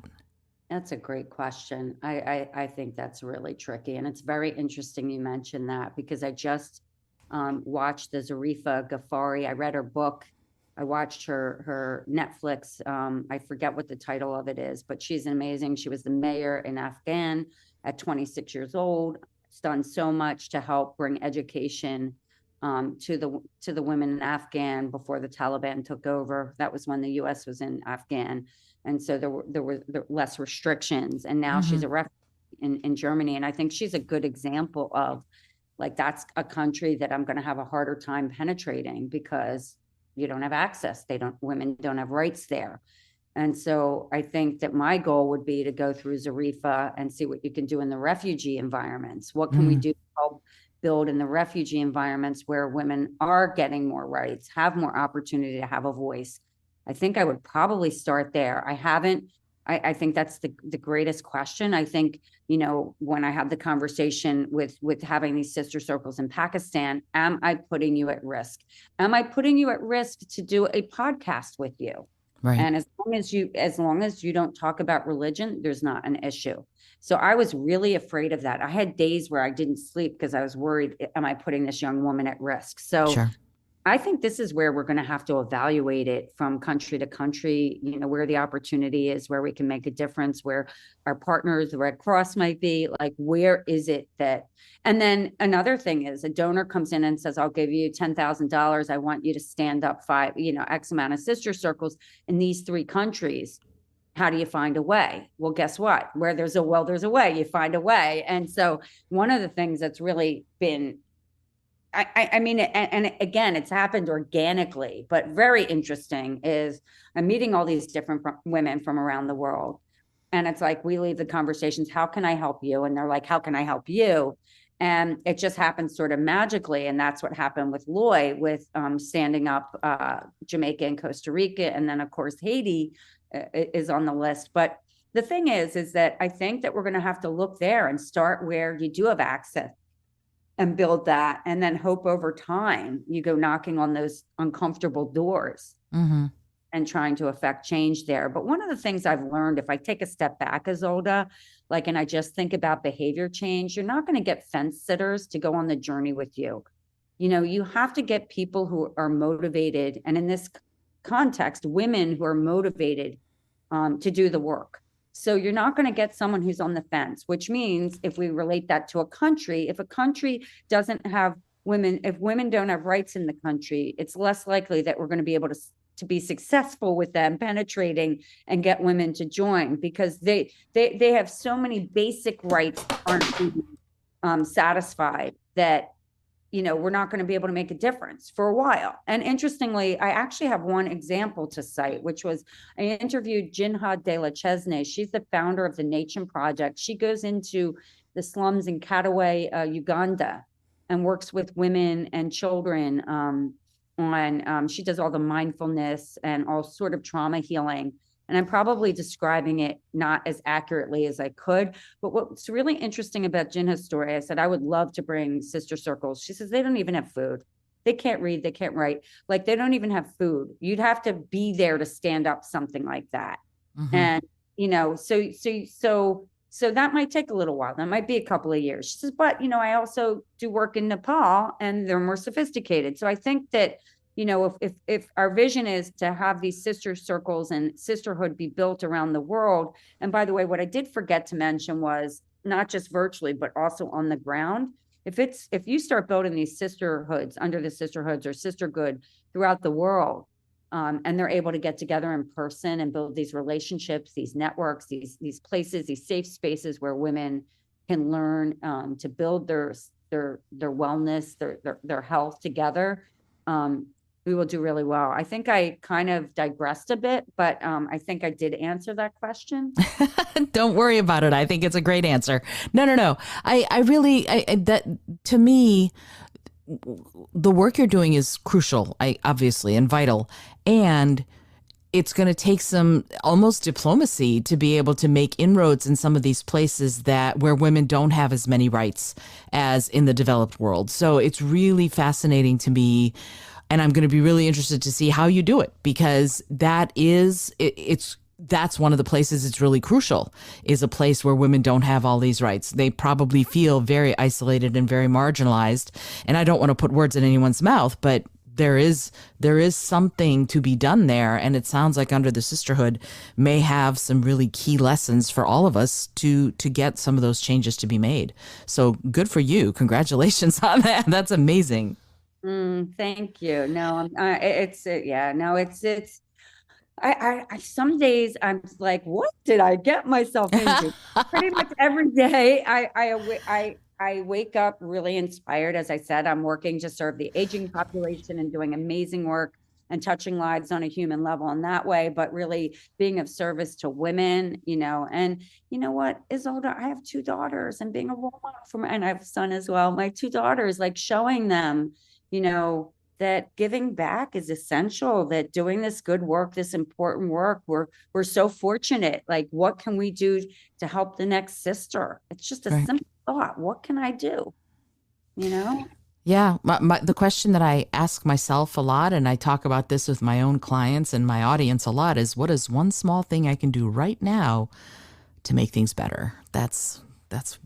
That's a great question. I think that's really tricky. And it's very interesting you mentioned that, because I just watched the Zarifa Ghaffari. I read her book. I watched her Netflix. I forget what the title of it is, but she's amazing. She was the mayor in Afghan at 26 years old. She's done so much to help bring education to the women in Afghan before the Taliban took over. That was when the U.S. was in Afghan, and so there were less restrictions. And now she's a refugee in Germany, and I think she's a good example of, like, that's a country that I'm going to have a harder time penetrating, because you don't have access. Women don't have rights there. And so I think that my goal would be to go through Zarifa and see what you can do in the refugee environments. What can we do to help build in the refugee environments where women are getting more rights, have more opportunity to have a voice. I think I would probably start there. I haven't. I think that's the greatest question. I think, when I had the conversation with having these sister circles in Pakistan, am I putting you at risk? Am I putting you at risk to do a podcast with you? Right. And as long as you don't talk about religion, there's not an issue. So I was really afraid of that. I had days where I didn't sleep because I was worried, am I putting this young woman at risk? So Sure. I think this is where we're going to have to evaluate it from country to country, where the opportunity is, where we can make a difference, where our partners, the Red Cross might be, like, where is it that, and then another thing is a donor comes in and says, I'll give you $10,000. I want you to stand up X amount of sister circles in these 3 countries. How do you find a way? Well, guess what? Where there's a will, there's a way. You find a way. And so one of the things that's really been, I mean, and again, it's happened organically, but very interesting is I'm meeting all these different women from around the world. And it's like, we leave the conversations, how can I help you? And they're like, how can I help you? And it just happens sort of magically. And that's what happened with Loy, with standing up Jamaica and Costa Rica. And then, of course, Haiti is on the list. But the thing is that I think that we're going to have to look there and start where you do have access and build that, and then hope over time you go knocking on those uncomfortable doors Mm-hmm. and trying to affect change there. But one of the things I've learned, if I take a step back, Isolde, and I just think about behavior change, you're not going to get fence sitters to go on the journey with you. You have to get people who are motivated, and in this context, women who are motivated to do the work. So you're not going to get someone who's on the fence, which means if we relate that to a country, if a country doesn't have women, if women don't have rights in the country, it's less likely that we're going to be able to be successful with them penetrating and get women to join, because they have so many basic rights aren't satisfied that we're not going to be able to make a difference for a while. And interestingly, I actually have one example to cite, which was I interviewed Jinha De La Chesney. She's the founder of the Nation Project. She goes into the slums in Kataway, Uganda, and works with women and children she does all the mindfulness and all sort of trauma healing. And I'm probably describing it not as accurately as I could. But what's really interesting about Jinha's story, I said, I would love to bring sister circles. She says, they don't even have food. They can't read. They can't write. Like, they don't even have food. You'd have to be there to stand up something like that. Mm-hmm. And, so that might take a little while. That might be a couple of years. She says, but, I also do work in Nepal and they're more sophisticated. So I think that, if our vision is to have these sister circles and sisterhood be built around the world. And by the way, what I did forget to mention was not just virtually, but also on the ground. If you start building these sisterhoods under the sisterhoods or sisterhood throughout the world, and they're able to get together in person and build these relationships, these networks, these places, these safe spaces where women can learn to build their wellness, their health together. We will do really well. I think I kind of digressed a bit, but I think I did answer that question. Don't worry about it. I think it's a great answer. No. I really, that to me, the work you're doing is crucial, obviously, and vital. And it's going to take some almost diplomacy to be able to make inroads in some of these places where women don't have as many rights as in the developed world. So it's really fascinating to me. And I'm going to be really interested to see how you do it, because that's one of the places it's really crucial, is a place where women don't have all these rights. They probably feel very isolated and very marginalized. And I don't want to put words in anyone's mouth, but there is something to be done there. And it sounds like Under the Sisterhood may have some really key lessons for all of us to get some of those changes to be made. So good for you. Congratulations on that. That's amazing. Thank you. No, I some days I'm like, what did I get myself into? Pretty much every day I wake up really inspired. As I said, I'm working to serve the aging population and doing amazing work and touching lives on a human level in that way, but really being of service to women, and you know what, Isolda, I have 2 daughters, and being a role model for and I have a son as well. My 2 daughters, like showing them, that giving back is essential, that doing this good work, this important work, we're so fortunate. Like, what can we do to help the next sister? It's just a Right. simple thought. What can I do? Yeah, the question that I ask myself a lot, and I talk about this with my own clients and my audience a lot, is what is one small thing I can do right now to make things better? That's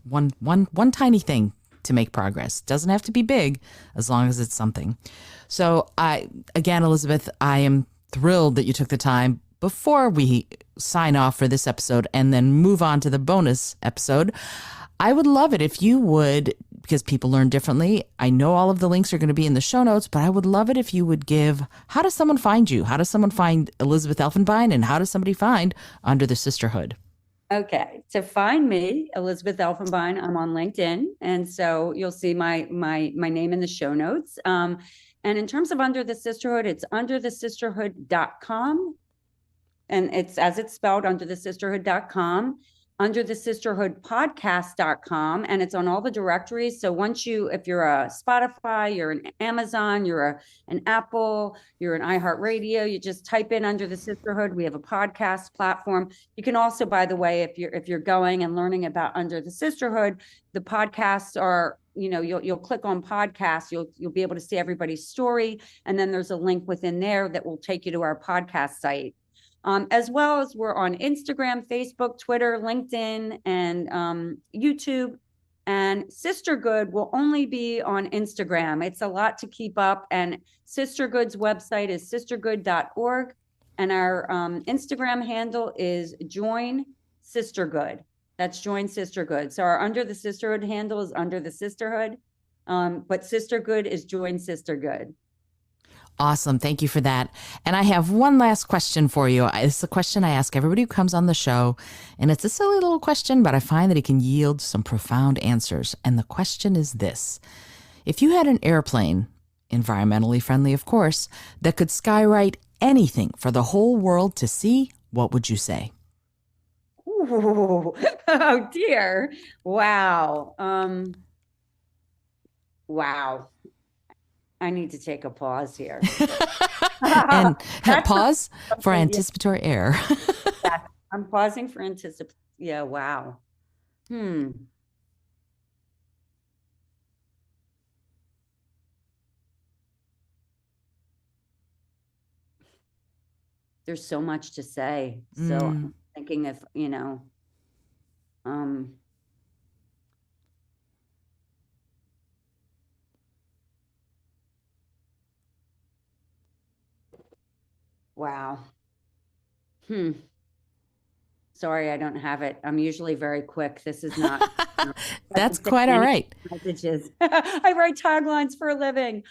one tiny thing to make progress. Doesn't have to be big, as long as it's something. So again, Elizabeth, I am thrilled that you took the time before we sign off for this episode and then move on to the bonus episode. I would love it if you would, because people learn differently. I know all of the links are going to be in the show notes, but I would love it if you would give, how does someone find you? How does someone find Elizabeth Elfenbein, and how does somebody find Under the Sisterhood? Okay, to find me, Elizabeth Elfenbein, I'm on LinkedIn, and so you'll see my name in the show notes. And in terms of Under the Sisterhood, it's underthesisterhood.com, and it's as it's spelled, underthesisterhood.com, underthesisterhoodpodcast.com, and it's on all the directories. So if you're a Spotify, you're an Amazon, you're an Apple, you're an iHeartRadio, you just type in Under the Sisterhood. We have a podcast platform. You can also, by the way, if you're going and learning about Under the Sisterhood, the podcasts are, you'll click on podcasts, you'll be able to see everybody's story, and then there's a link within there that will take you to our podcast site. As well as we're on Instagram, Facebook, Twitter, LinkedIn, and YouTube. And Sisterhood will only be on Instagram. It's a lot to keep up. And Sisterhood's website is sisterhood.org. And our Instagram handle is Join Sisterhood. That's Join Sisterhood. So our Under the Sisterhood handle is Under the Sisterhood. But Sisterhood is Join Sisterhood. Awesome. Thank you for that. And I have one last question for you. It's a question I ask everybody who comes on the show. And it's a silly little question, but I find that it can yield some profound answers. And the question is this: if you had an airplane, environmentally friendly, of course, that could skywrite anything for the whole world to see, what would you say? Ooh, oh dear. Wow. Wow. I need to take a pause here. And pause for anticipatory air. I'm pausing for anticipatory. Yeah, wow. There's so much to say. So I'm thinking if, wow. Sorry, I don't have it. I'm usually very quick. This is not. That's quite all right. Messages. I write taglines for a living.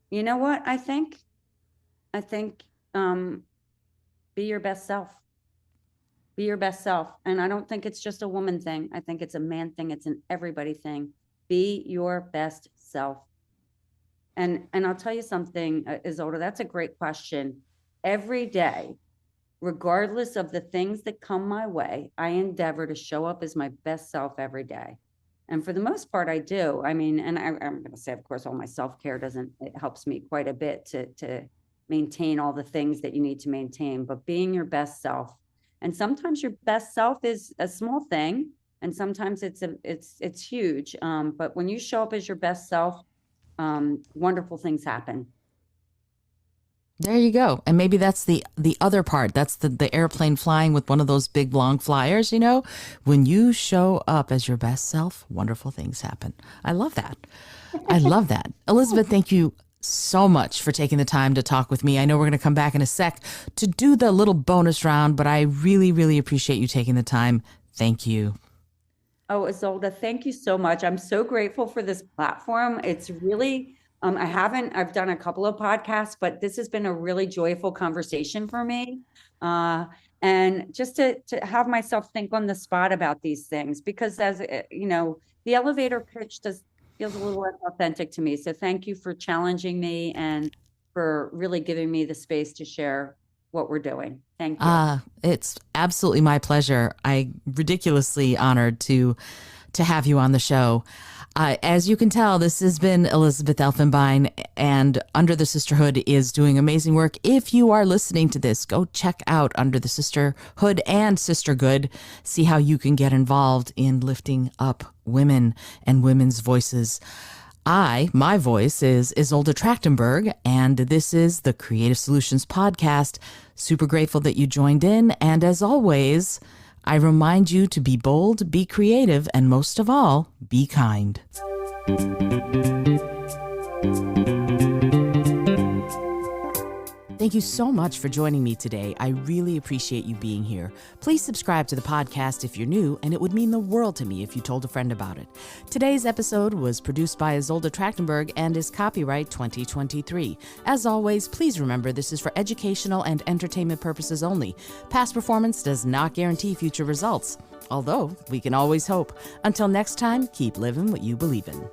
You know what? I think, be your best self. Be your best self. And I don't think it's just a woman thing. I think it's a man thing. It's an everybody thing. Be your best self. And I'll tell you something, Isolda, that's a great question. Every day, regardless of the things that come my way, I endeavor to show up as my best self every day. And for the most part, I do. I mean, and I'm going to say, of course, all my self-care it helps me quite a bit to maintain all the things that you need to maintain, but being your best self. And sometimes your best self is a small thing, and sometimes it's huge. But when you show up as your best self, wonderful things happen. There you go. And maybe that's the other part. That's the airplane flying with one of those big long flyers, When you show up as your best self, wonderful things happen. I love that. I love that. Elizabeth, thank you so much for taking the time to talk with me. I know we're going to come back in a sec to do the little bonus round, but I really, really appreciate you taking the time. Thank you. Oh, Isolda, thank you so much. I'm so grateful for this platform. It's really, I've done a couple of podcasts, but this has been a really joyful conversation for me. And just to have myself think on the spot about these things, because as the elevator pitch feels a little less authentic to me. So thank you for challenging me and for really giving me the space to share what we're doing. Thank you. It's absolutely my pleasure. I'm ridiculously honored to have you on the show. As you can tell, this has been Elizabeth Elfenbein, and Under the Sisterhood is doing amazing work. If you are listening to this, go check out Under the Sisterhood and Sistergood. See how you can get involved in lifting up women and women's voices. My voice is Isolde Trachtenberg, and this is the Creative Solutions Podcast. Super grateful that you joined in, and as always, I remind you to be bold, be creative, and most of all, be kind. Thank you so much for joining me today. I really appreciate you being here. Please subscribe to the podcast if you're new, and it would mean the world to me if you told a friend about it. Today's episode was produced by Isolde Trachtenberg and is copyright 2023. As always, please remember this is for educational and entertainment purposes only. Past performance does not guarantee future results, although we can always hope. Until next time, keep living what you believe in.